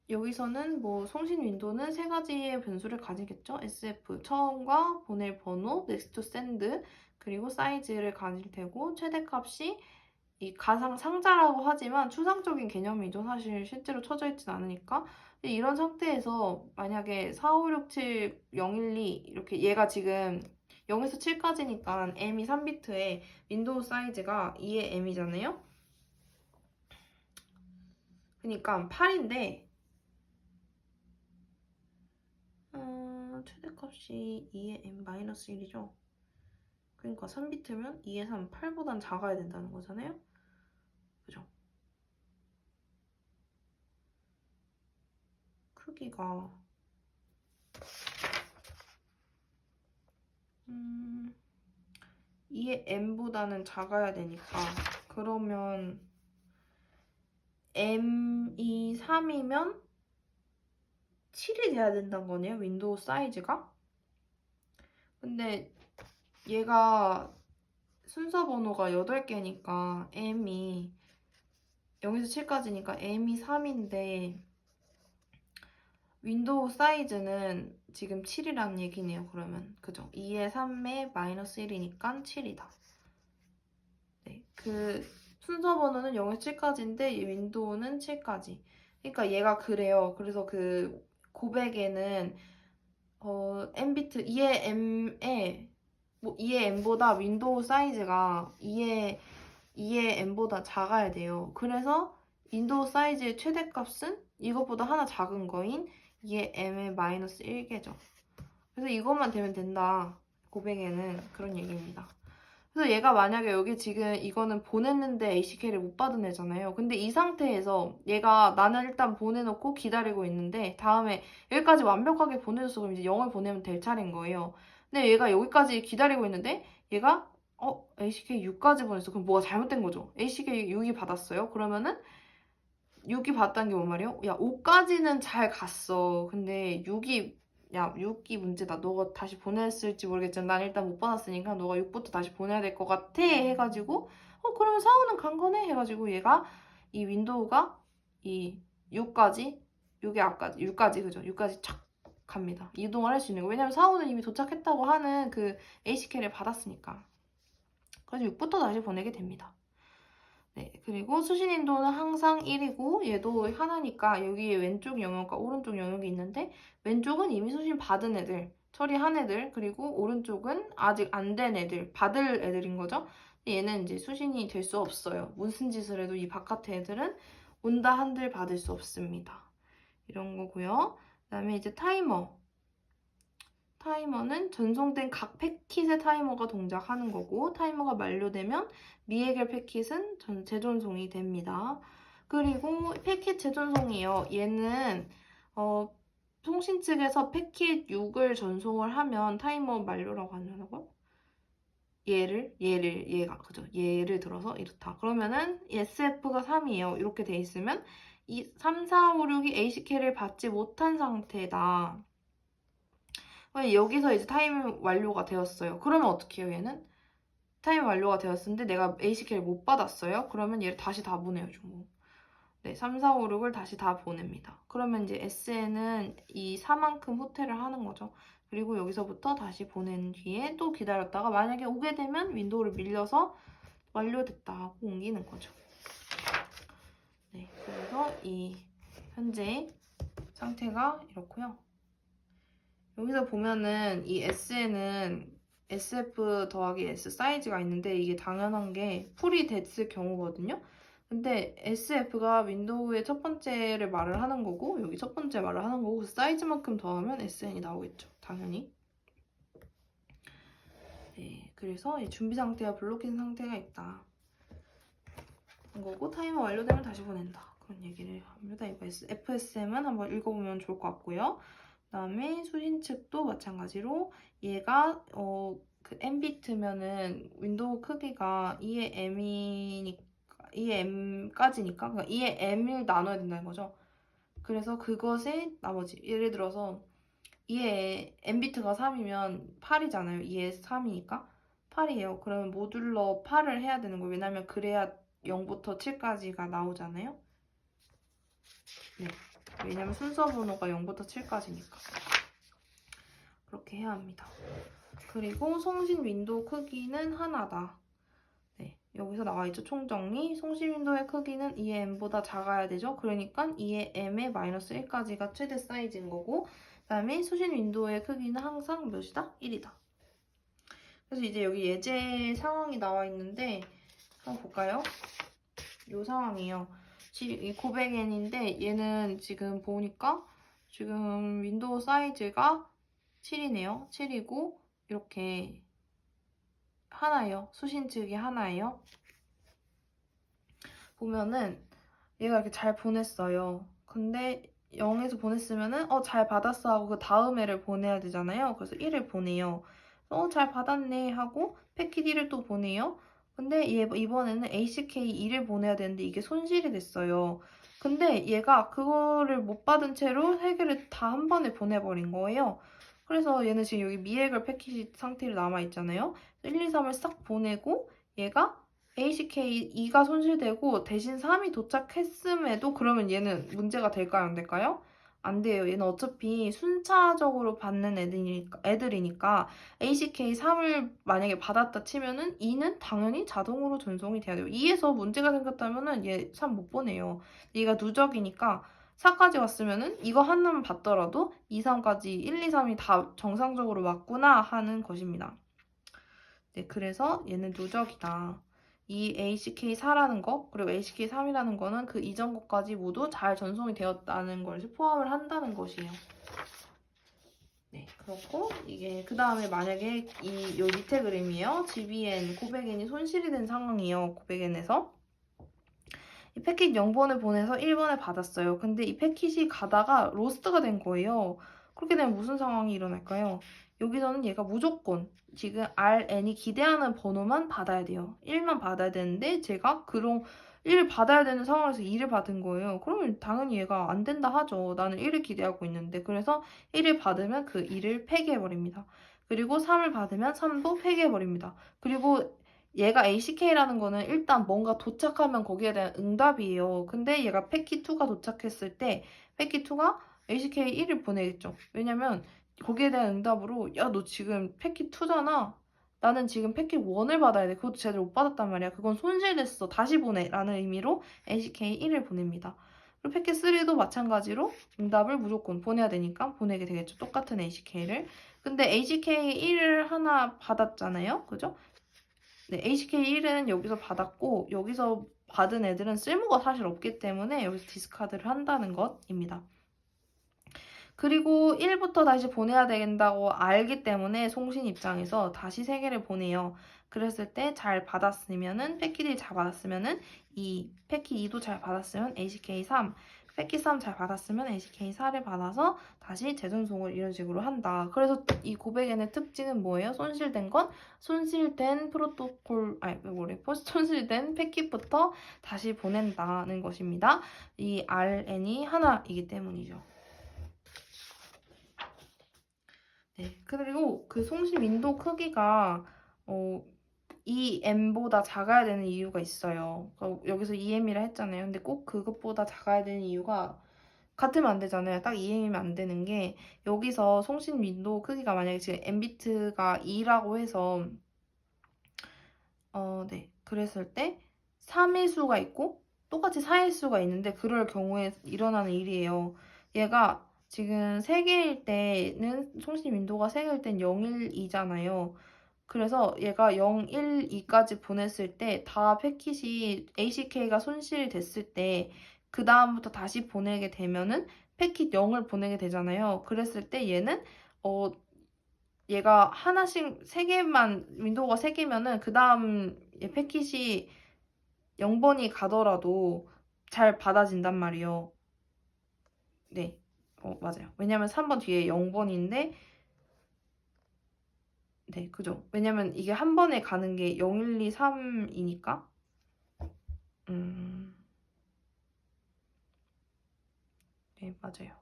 여기서는 뭐 송신 윈도우는 3가지의 변수를 가지겠죠. SF, 처음과 보낼 번호, next to send, 그리고 사이즈를 가질 테고 최대값이 이 가상 상자라고 하지만 추상적인 개념이죠. 사실 실제로 쳐져 있진 않으니까. 이런 상태에서 만약에 4567, 012 이렇게 얘가 지금 0에서 7까지니까 m이 3비트에 윈도우 사이즈가 2의 m이잖아요. 그러니까 8인데 최대값이 2의 m-1이죠. 그러니까 3비트면 2의 3, 8보단 작아야 된다는 거잖아요. 그죠? 크기가 2의 m보다는 작아야 되니까 그러면 m이 3이면 7이 돼야 된다는 거네요. 윈도우 사이즈가. 근데 얘가 순서 번호가 8개니까 m이 0에서 7까지니까 m이 3인데 윈도우 사이즈는 지금 7이라는 얘기네요. 그러면 그죠? 2의 3에 마이너스 1이니까 7이다. 네, 그 순서 번호는 0에서 7까지인데 윈도우는 7까지. 그러니까 얘가 그래요. 그래서 그 고백에는 m비트 2의 m에 뭐 2의 m보다 윈도우 사이즈가 2의 m보다 작아야 돼요. 그래서 윈도우 사이즈의 최대값은 이것보다 하나 작은 거인 2의 m의 마이너스 1개죠. 그래서 이것만 되면 된다. 고백에는 그런 얘기입니다. 그래서 얘가 만약에 여기 지금 이거는 보냈는데 ACK를 못 받은 애잖아요. 근데 이 상태에서 얘가 나는 일단 보내놓고 기다리고 있는데 다음에 여기까지 완벽하게 보내줘서 그럼 이제 0을 보내면 될 차례인 거예요. 근데 얘가 여기까지 기다리고 있는데 얘가 ACK 6까지 보냈어. 그럼 뭐가 잘못된 거죠? ACK 6이 받았어요. 그러면은 6이 받았다는 게 뭔 말이에요? 야 5까지는 잘 갔어. 근데 6이 야, 6이 문제다. 너가 다시 보냈을지 모르겠지만 난 일단 못 받았으니까 너가 6부터 다시 보내야 될 것 같아 해가지고 그러면 4, 5는 간 거네 해가지고 얘가 이 윈도우가 이 6까지 6까지 그죠? 6까지 착 갑니다. 이동을 할 수 있는 거. 왜냐면 4, 5는 이미 도착했다고 하는 그 ACK를 받았으니까. 그래서 6부터 다시 보내게 됩니다. 네, 그리고 수신 인도는 항상 1이고 얘도 하나니까 여기에 왼쪽 영역과 오른쪽 영역이 있는데 왼쪽은 이미 수신 받은 애들, 처리한 애들, 그리고 오른쪽은 아직 안 된 애들, 받을 애들인 거죠. 얘는 이제 수신이 될 수 없어요. 무슨 짓을 해도 이 바깥의 애들은 온다 한들 받을 수 없습니다. 이런 거고요. 그다음에 이제 타이머. 타이머는 전송된 각 패킷의 타이머가 동작하는 거고 타이머가 만료되면 미해결 패킷은 재전송이 됩니다. 그리고 패킷 재전송이에요. 얘는 통신 측에서 패킷 6을 전송을 하면 타이머 만료라고 하냐고요? 얘가 그죠? 예를 들어서 이렇다. 그러면은 SF가 3이에요. 이렇게 돼 있으면 이 3, 4, 5, 6이 ACK를 받지 못한 상태다. 여기서 이제 타임 완료가 되었어요. 그러면 어떻게 해요, 얘는? 타임 완료가 되었는데 내가 ACK를 못 받았어요? 그러면 얘를 다시 다 보내야죠, 뭐. 네, 3, 4, 5, 6을 다시 다 보냅니다. 그러면 이제 SN은 이 4만큼 후퇴를 하는 거죠. 그리고 여기서부터 다시 보낸 뒤에 또 기다렸다가 만약에 오게 되면 윈도우를 밀려서 완료됐다 하고 옮기는 거죠. 네, 그래서 이 현재 상태가 이렇고요. 여기서 보면은 이 S에는 SF 더하기 S 사이즈가 있는데 이게 당연한 게 풀이 됐을 경우거든요. 근데 SF가 윈도우의 첫 번째를 말을 하는 거고 여기 첫 번째 말을 하는 거고 그 사이즈만큼 더하면 SN이 나오겠죠. 당연히. 네, 그래서 이 준비 상태와 블로킹 상태가 있다. 거고 타이머 완료되면 다시 보낸다. 그런 얘기를 합니다. 이거 FSM은 한번 읽어보면 좋을 것 같고요. 그다음에 수신 측도 마찬가지로 얘가 그 M비트면은 윈도우 크기가 2의 M이니까 2의 M까지니까 그러니까 2의 M을 나눠야 된다는 거죠. 그래서 그것의 나머지 예를 들어서 2의 M비트가 3이면 8이잖아요. 2의 3이니까 8이에요. 그러면 모듈러 8을 해야 되는 거예요. 왜냐면 그래야 0부터 7까지가 나오잖아요. 네. 왜냐면 순서 번호가 0부터 7까지니까. 그렇게 해야 합니다. 그리고 송신 윈도우 크기는 하나다. 네. 여기서 나와있죠. 총정리. 송신 윈도우의 크기는 2의 m보다 작아야 되죠. 그러니까 2의 m의 마이너스 1까지가 최대 사이즈인 거고 그 다음에 수신 윈도우의 크기는 항상 몇이다? 1이다. 그래서 이제 여기 예제 상황이 나와 있는데 한번 볼까요? 이 상황이에요. 이 900N인데 얘는 지금 보니까 지금 윈도우 사이즈가 7이네요. 7이고 이렇게 하나예요. 수신 측이 하나예요. 보면은 얘가 이렇게 잘 보냈어요. 근데 0에서 보냈으면은 잘 받았어 하고 그 다음 애를 보내야 되잖아요. 그래서 1을 보내요. 잘 받았네 하고 패킷 1을 또 보내요. 근데 얘 이번에는 ACK 2를 보내야 되는데 이게 손실이 됐어요. 근데 얘가 그거를 못 받은 채로 3개를 다 한 번에 보내버린 거예요. 그래서 얘는 지금 여기 미해결 패킷 상태로 남아있잖아요. 1, 2, 3을 싹 보내고 얘가 ACK 2가 손실되고 대신 3이 도착했음에도 그러면 얘는 문제가 될까요? 안 될까요? 안 돼요. 얘는 어차피 순차적으로 받는 애들이니까 ACK 3을 만약에 받았다 치면은 2는 당연히 자동으로 전송이 돼야 돼요. 2에서 문제가 생겼다면은 얘 3 못 보내요. 얘가 누적이니까 4까지 왔으면은 이거 하나만 받더라도 2, 3까지 1, 2, 3이 다 정상적으로 왔구나 하는 것입니다. 네, 그래서 얘는 누적이다. 이 ACK4라는 거, 그리고 ACK3이라는 거는 그 이전 것까지 모두 잘 전송이 되었다는 걸 포함을 한다는 것이에요. 네, 그렇고 이게 그 다음에 만약에 요 밑에 그림이에요. GBN 900N이 손실이 된 상황이에요. 900N에서. 이 패킷 0번을 보내서 1번을 받았어요. 근데 이 패킷이 가다가 로스트가 된 거예요. 그렇게 되면 무슨 상황이 일어날까요? 여기서는 얘가 무조건 지금 RN이 기대하는 번호만 받아야 돼요. 1만 받아야 되는데 제가 그런 1을 받아야 되는 상황에서 2를 받은 거예요. 그러면 당연히 얘가 안 된다 하죠. 나는 1을 기대하고 있는데. 그래서 1을 받으면 그 2를 폐기해버립니다. 그리고 3을 받으면 3도 폐기해버립니다. 그리고 얘가 ACK라는 거는 일단 뭔가 도착하면 거기에 대한 응답이에요. 근데 얘가 패키2가 도착했을 때 패키2가 ACK 1을 보내겠죠. 왜냐면 거기에 대한 응답으로 야, 너 지금 패킷 2잖아. 나는 지금 패킷 1을 받아야 돼. 그것도 제대로 못 받았단 말이야. 그건 손실됐어. 다시 보내. 라는 의미로 ACK 1을 보냅니다. 그리고 패킷 3도 마찬가지로 응답을 무조건 보내야 되니까 보내게 되겠죠. 똑같은 ACK를. 근데 ACK 1을 하나 받았잖아요. 그죠? 네, ACK 1은 여기서 받았고 여기서 받은 애들은 쓸모가 사실 없기 때문에 여기서 디스카드를 한다는 것입니다. 그리고 1부터 다시 보내야 된다고 알기 때문에 송신 입장에서 다시 3개를 보내요. 그랬을 때 잘 받았으면은 패킷 1 잘 받았으면은 2, 패킷 2도 잘 받았으면 ACK 3, 패킷 3 잘 받았으면 ACK 4를 받아서 다시 재전송을 이런 식으로 한다. 그래서 이 고백엔의 특징은 뭐예요? 손실된 건 손실된 프로토콜, 손실된 패킷부터 다시 보낸다는 것입니다. 이 RN이 하나이기 때문이죠. 네, 그리고 그 송신 윈도우 크기가 이 M보다 작아야 되는 이유가 있어요. 여기서 2M이라 했잖아요. 근데 꼭 그것보다 작아야 되는 이유가 같으면 안 되잖아요. 딱 2M이면 안 되는 게 여기서 송신 윈도우 크기가 만약에 지금 M비트가 2라고 해서 네, 그랬을 때 3일 수가 있고 똑같이 4일 수가 있는데 그럴 경우에 일어나는 일이에요. 얘가 지금 3개일 때는 송신 윈도우가 3개일 땐 0, 1, 2잖아요. 그래서 얘가 0, 1, 2까지 보냈을 때 다 패킷이 ACK가 손실이 됐을 때 그 다음부터 다시 보내게 되면은 패킷 0을 보내게 되잖아요. 그랬을 때 얘는 얘가 하나씩 3개만 윈도우가 3개면은 그 다음 패킷이 0번이 가더라도 잘 받아진단 말이에요. 네. 맞아요. 왜냐면 3번 뒤에 0번인데 네, 그죠. 왜냐면 이게 한 번에 가는 게 0, 1, 2, 3이니까. 네, 맞아요.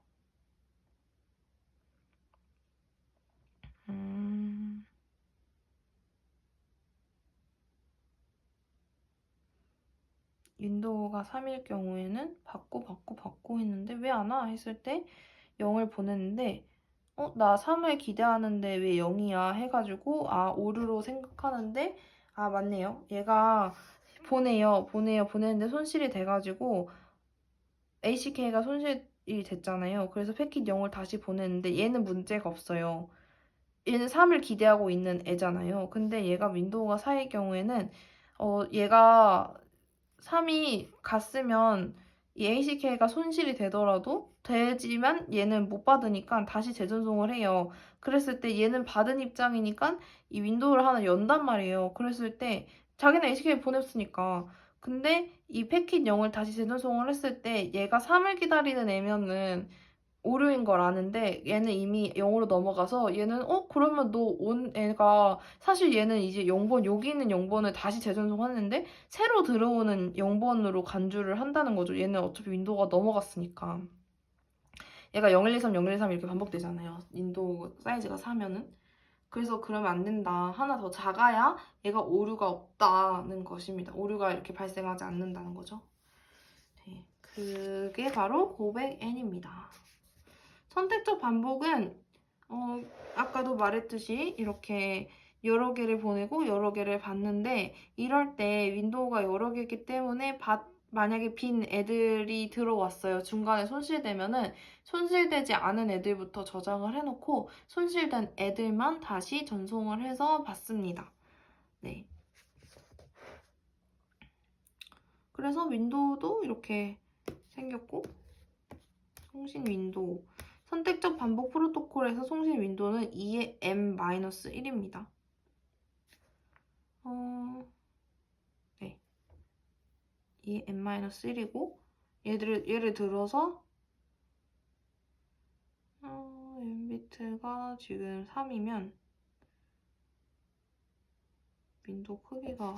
윈도우가 3일 경우에는 받고 했는데 왜 안 와? 했을 때 0을 보냈는데 나 3을 기대하는데 왜 0이야? 해가지고 오류로 생각하는데 맞네요. 얘가 보내는데 손실이 돼가지고 ACK가 손실이 됐잖아요. 그래서 패킷 0을 다시 보냈는데 얘는 문제가 없어요. 얘는 3을 기대하고 있는 애잖아요. 근데 얘가 윈도우가 4일 경우에는 얘가 3이 갔으면 이 ACK가 손실이 되지만 얘는 못 받으니까 다시 재전송을 해요. 그랬을 때 얘는 받은 입장이니까 이 윈도우를 하나 연단 말이에요. 그랬을 때 자기는 ACK 보냈으니까. 근데 이 패킷 0을 다시 재전송을 했을 때 얘가 3을 기다리는 애면은 오류인 걸 아는데 얘는 이미 0으로 넘어가서 얘는 그러면 너 온 애가 사실 얘는 이제 0번 여기 있는 0번을 다시 재전송하는데 새로 들어오는 0번으로 간주를 한다는 거죠. 얘는 어차피 윈도우가 넘어갔으니까. 얘가 0123, 0123 이렇게 반복되잖아요. 윈도우 사이즈가 4면은. 그래서 그러면 안 된다. 하나 더 작아야 얘가 오류가 없다는 것입니다. 오류가 이렇게 발생하지 않는다는 거죠. 네, 그게 바로 고백 N입니다. 선택적 반복은 아까도 말했듯이 이렇게 여러 개를 보내고 여러 개를 받는데 이럴 때 윈도우가 여러 개이기 때문에 만약에 빈 애들이 들어왔어요. 중간에 손실되면은 손실되지 않은 애들부터 저장을 해놓고 손실된 애들만 다시 전송을 해서 받습니다. 네. 그래서 윈도우도 이렇게 생겼고 송신 윈도우 선택적 반복 프로토콜에서 송신 윈도우는 2의 M-1입니다. 네. 2의 M-1이고 예를 들어서 Mbit가 지금 3이면 윈도우 크기가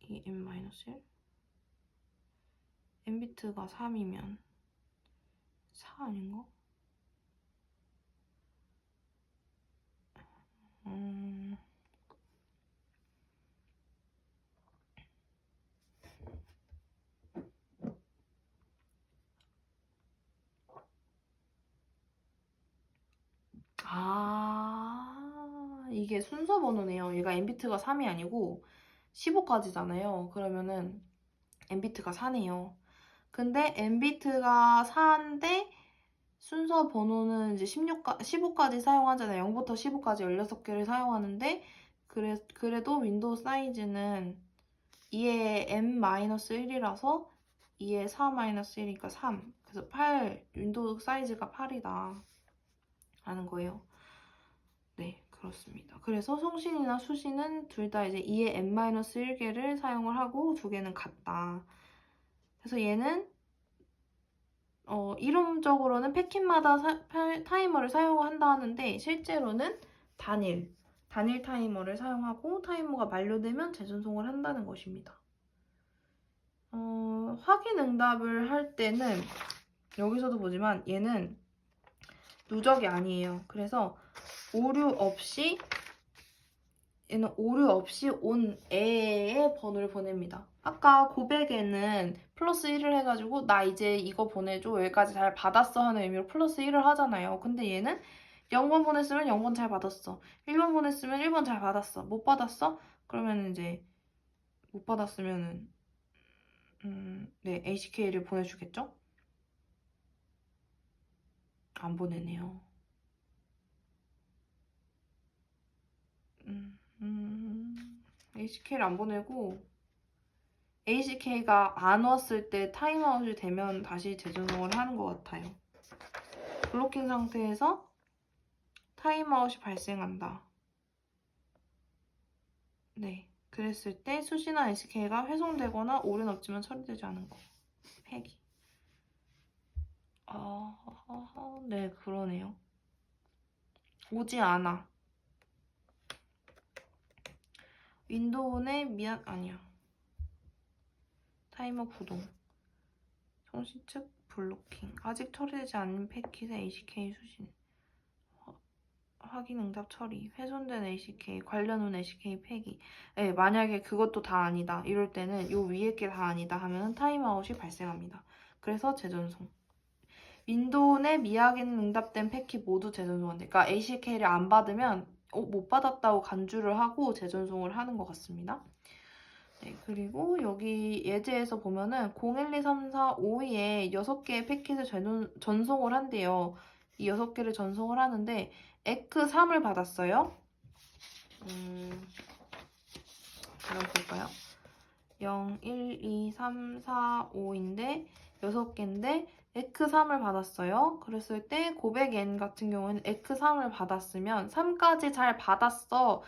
이 n-1 Mbit가 3이면 4 아닌가? 이게 순서 번호네요. 얘가 Mbit가 3이 아니고 15까지잖아요. 그러면은 Mbit가 4네요. 근데 Mbit가 4인데 순서 번호는 이제 15까지 사용하잖아요. 0부터 15까지 16개를 사용하는데 그래도 윈도우 사이즈는 2의 n-1이라서 2의 4-1이니까 3. 그래서 8, 윈도우 사이즈가 8이다 라는 거예요. 네, 그렇습니다. 그래서 송신이나 수신은 둘 다 이제 2의 n-1개를 사용을 하고 두 개는 같다. 그래서 얘는 이론적으로는 패킷마다 타이머를 사용한다 하는데 실제로는 단일 타이머를 사용하고 타이머가 만료되면 재전송을 한다는 것입니다. 확인 응답을 할 때는 여기서도 보지만 얘는 누적이 아니에요. 그래서 얘는 오류 없이 온 애의 번호를 보냅니다. 아까 고백에는 플러스 1을 해가지고 나 이제 이거 보내줘 여기까지 잘 받았어 하는 의미로 플러스 1을 하잖아요. 근데 얘는 0번 보냈으면 0번 잘 받았어. 1번 보냈으면 1번 잘 받았어. 못 받았어? 그러면 이제 못 받았으면은 네, ACK를 보내주겠죠? 안 보내네요. ACK를 안 보내고 ACK가 안 왔을 때 타임아웃이 되면 다시 재전송을 하는 것 같아요. 블로킹 상태에서 타임아웃이 발생한다. 네, 그랬을 때 수시나 ACK가 훼손되거나 오류는 없지만 처리되지 않은 거. 폐기. 네, 그러네요. 오지 않아. 윈도우 내 아니야. 타이머 구동. 송신 측 블로킹. 아직 처리되지 않은 패킷의 ACK 수신. 확인 응답 처리. 훼손된 ACK, 관련 후 ACK 폐기. 네, 만약에 그것도 다 아니다. 이럴 때는 요 위에 게 다 아니다 하면 타임아웃이 발생합니다. 그래서 재전송. 윈도우 내 미확인 응답된 패킷 모두 재전송한대. 그러니까 ACK를 안 받으면 못 받았다고 간주를 하고 재전송을 하는 것 같습니다. 네, 그리고 여기 예제에서 보면은 0, 1, 2, 3, 4, 5위에 6개의 패킷을 전송을 한대요. 이 6개를 전송을 하는데 에크 3을 받았어요. 한번 볼까요? 0, 1, 2, 3, 4, 5인데 6개인데 에크 3을 받았어요. 그랬을 때 고백 N 같은 경우에는 에크 3을 받았으면 3까지 잘 받았어.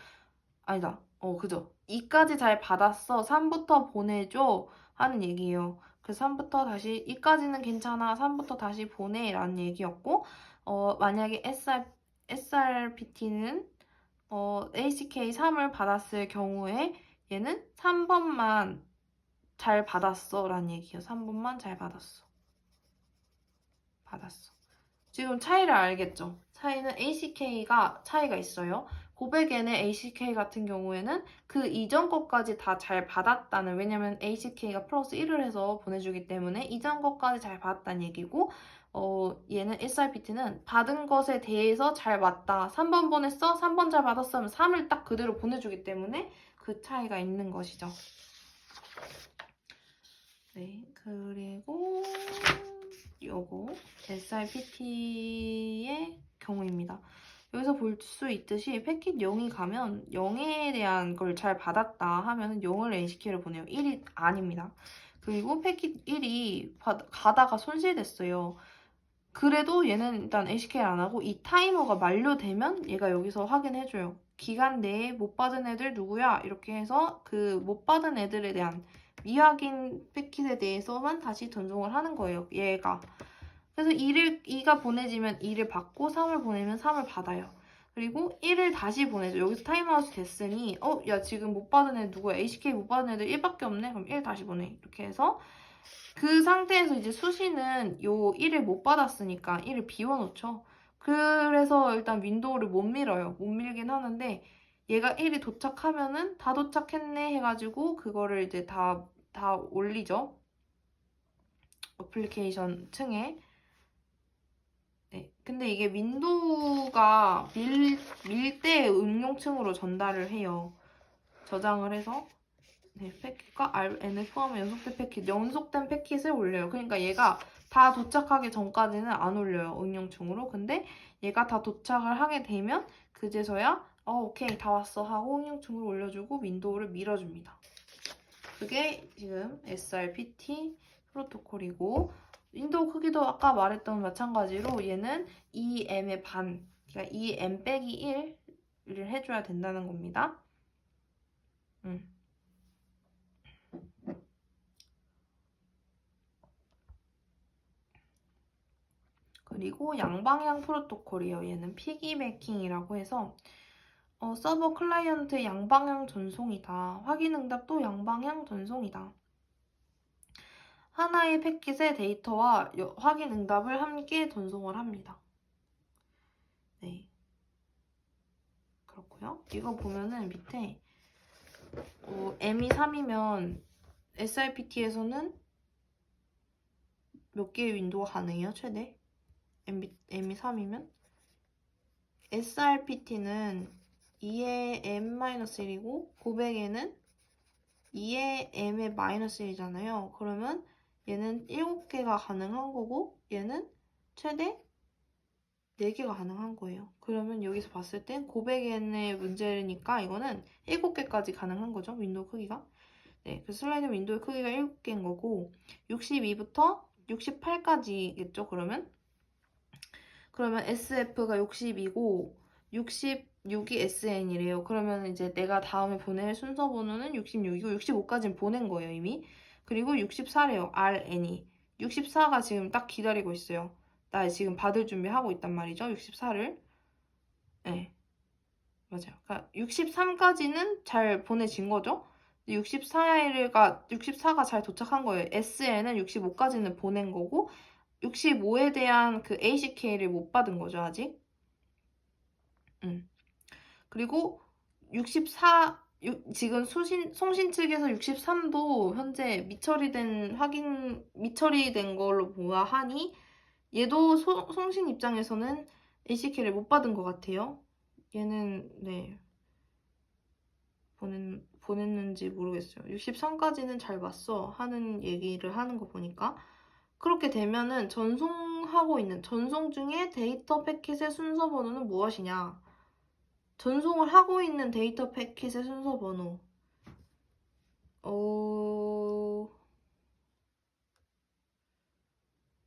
아니다. 그죠. 2까지 잘 받았어. 3부터 보내줘. 하는 얘기예요. 그래서 3부터 다시 2까지는 괜찮아. 3부터 다시 보내. 라는 얘기였고 만약에 SRPT는 ACK 3을 받았을 경우에 얘는 3번만 잘 받았어. 라는 얘기예요. 3번만 잘 받았어. 지금 차이를 알겠죠? 차이는 ACK가 차이가 있어요. 고백에는 ACK 같은 경우에는 그 이전 것까지 다 잘 받았다는, 왜냐면 ACK가 플러스 1을 해서 보내주기 때문에 이전 것까지 잘 받았다는 얘기고, 얘는 SRPT는 받은 것에 대해서 잘 맞다. 3번 보냈어? 3번 잘 받았어? 하면 3을 딱 그대로 보내주기 때문에 그 차이가 있는 것이죠. 네, 그리고 요거 SRPT의 경우입니다. 여기서 볼 수 있듯이 패킷 0이 가면 0에 대한 걸 잘 받았다 하면 0을 ACK를 보내요. 1이 아닙니다. 그리고 패킷 1이 가다가 손실됐어요. 그래도 얘는 일단 ACK를 안 하고 이 타이머가 만료되면 얘가 여기서 확인해줘요. 기간 내에 못 받은 애들 누구야? 이렇게 해서 그 못 받은 애들에 대한 미확인 패킷에 대해서만 다시 전송을 하는 거예요. 얘가. 그래서 2가 보내지면 2를 받고 3을 보내면 3을 받아요. 그리고 1을 다시 보내죠. 여기서 타임아웃이 됐으니 야 지금 못 받은 애 누구야? ACK 못 받은 애들 1밖에 없네? 그럼 1 다시 보내. 이렇게 해서 그 상태에서 이제 수시는 요 1을 못 받았으니까 1을 비워놓죠. 그래서 일단 윈도우를 못 밀어요. 못 밀긴 하는데 얘가 1이 도착하면은 다 도착했네 해가지고 그거를 이제 다 올리죠. 어플리케이션 층에. 네. 근데 이게 윈도우가 밀 때 응용층으로 전달을 해요. 저장을 해서 네, 패킷과 RN을 포함한 연속된 패킷을 올려요. 그러니까 얘가 다 도착하기 전까지는 안 올려요. 응용층으로. 근데 얘가 다 도착을 하게 되면 그제서야 오케이 다 왔어 하고 응용층으로 올려주고 윈도우를 밀어줍니다. 그게 지금 SRPT 프로토콜이고 윈도우 크기도 아까 말했던 마찬가지로 얘는 2m의 반, 그러니까 2m 빼기 1을 해줘야 된다는 겁니다. 그리고 양방향 프로토콜이에요. 얘는 피기배킹이라고 해서 서버 클라이언트 양방향 전송이다. 확인 응답도 양방향 전송이다. 하나의 패킷의 데이터와 확인 응답을 함께 전송을 합니다. 네. 그렇고요. 이거 보면은 밑에 m이 3이면 SRPT에서는 몇 개의 윈도우가 가능해요? 최대? m이 3이면? SRPT는 2의 m-1이고 고백에는 2의 m의 -1이잖아요. 그러면 얘는 7개가 가능한 거고 얘는 최대 4개가 가능한 거예요. 그러면 여기서 봤을 땐 고백n의 문제니까 이거는 7개까지 가능한 거죠. 윈도우 크기가. 네, 그 슬라이드 윈도우 크기가 7개인 거고 62부터 68까지겠죠. 그러면 SF가 60이고 66이 SN이래요. 그러면 이제 내가 다음에 보낼 순서 번호는 66이고 65까지는 보낸 거예요, 이미. 그리고 64래요, RN이. 64가 지금 딱 기다리고 있어요. 나 지금 받을 준비하고 있단 말이죠, 64를. 네, 맞아요. 그러니까 63까지는 잘 보내진 거죠. 64가 잘 도착한 거예요. SN은 65까지는 보낸 거고 65에 대한 그 ACK를 못 받은 거죠, 아직. 그리고 64, 지금 송신 측에서 63도 현재 미처리된 걸로 보아하니 얘도 송신 입장에서는 ACK를 못 받은 것 같아요. 얘는 네 보냈는지 모르겠어요. 63까지는 잘 봤어 하는 얘기를 하는 거 보니까 그렇게 되면은 전송 중에 데이터 패킷의 순서 번호는 무엇이냐? 전송을 하고 있는 데이터 패킷의 순서 번호.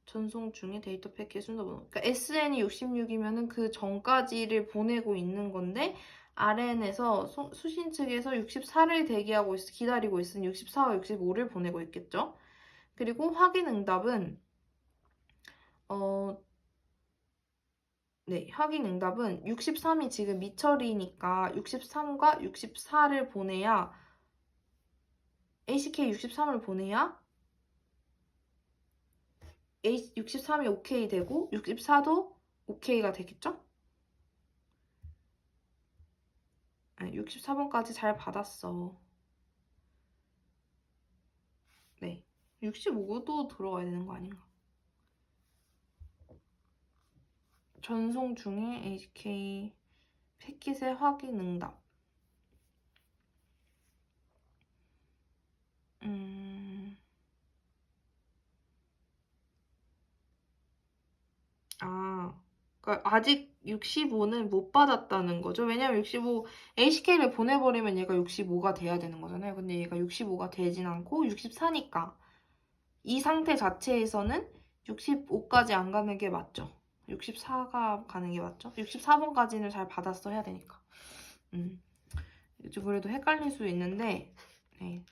전송 중에 데이터 패킷 순서 번호. 그러니까 SN이 66이면은 그 전까지를 보내고 있는 건데 RN에서 수신 측에서 64를 기다리고 있으니 64와 65를 보내고 있겠죠. 그리고 확인 응답은 네, 확인 응답은 63이 지금 미처리니까 63과 64를 보내야 ACK 63을 보내야 63이 OK 되고 64도 OK가 되겠죠? 64번까지 잘 받았어. 네, 65도 들어가야 되는 거 아닌가? 전송 중에 ACK 패킷의 확인 응답. 그러니까 아직 65는 못 받았다는 거죠. 왜냐면 65, ACK를 보내버리면 얘가 65가 돼야 되는 거잖아요. 근데 얘가 65가 되진 않고 64니까 이 상태 자체에서는 65까지 안 가는 게 맞죠. 64가 가는 게 맞죠. 64번까지는 잘 받았어 해야 되니까. 좀 그래도 헷갈릴 수 있는데 네.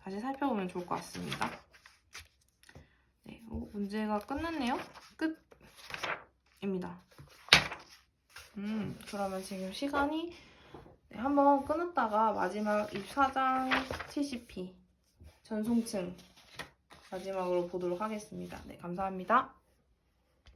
다시 살펴보면 좋을 것 같습니다. 네, 문제가 끝났네요. 끝입니다. 그러면 지금 시간이 한번 끊었다가 마지막 24장 70p 전송층 마지막으로 보도록 하겠습니다. 네, 감사합니다.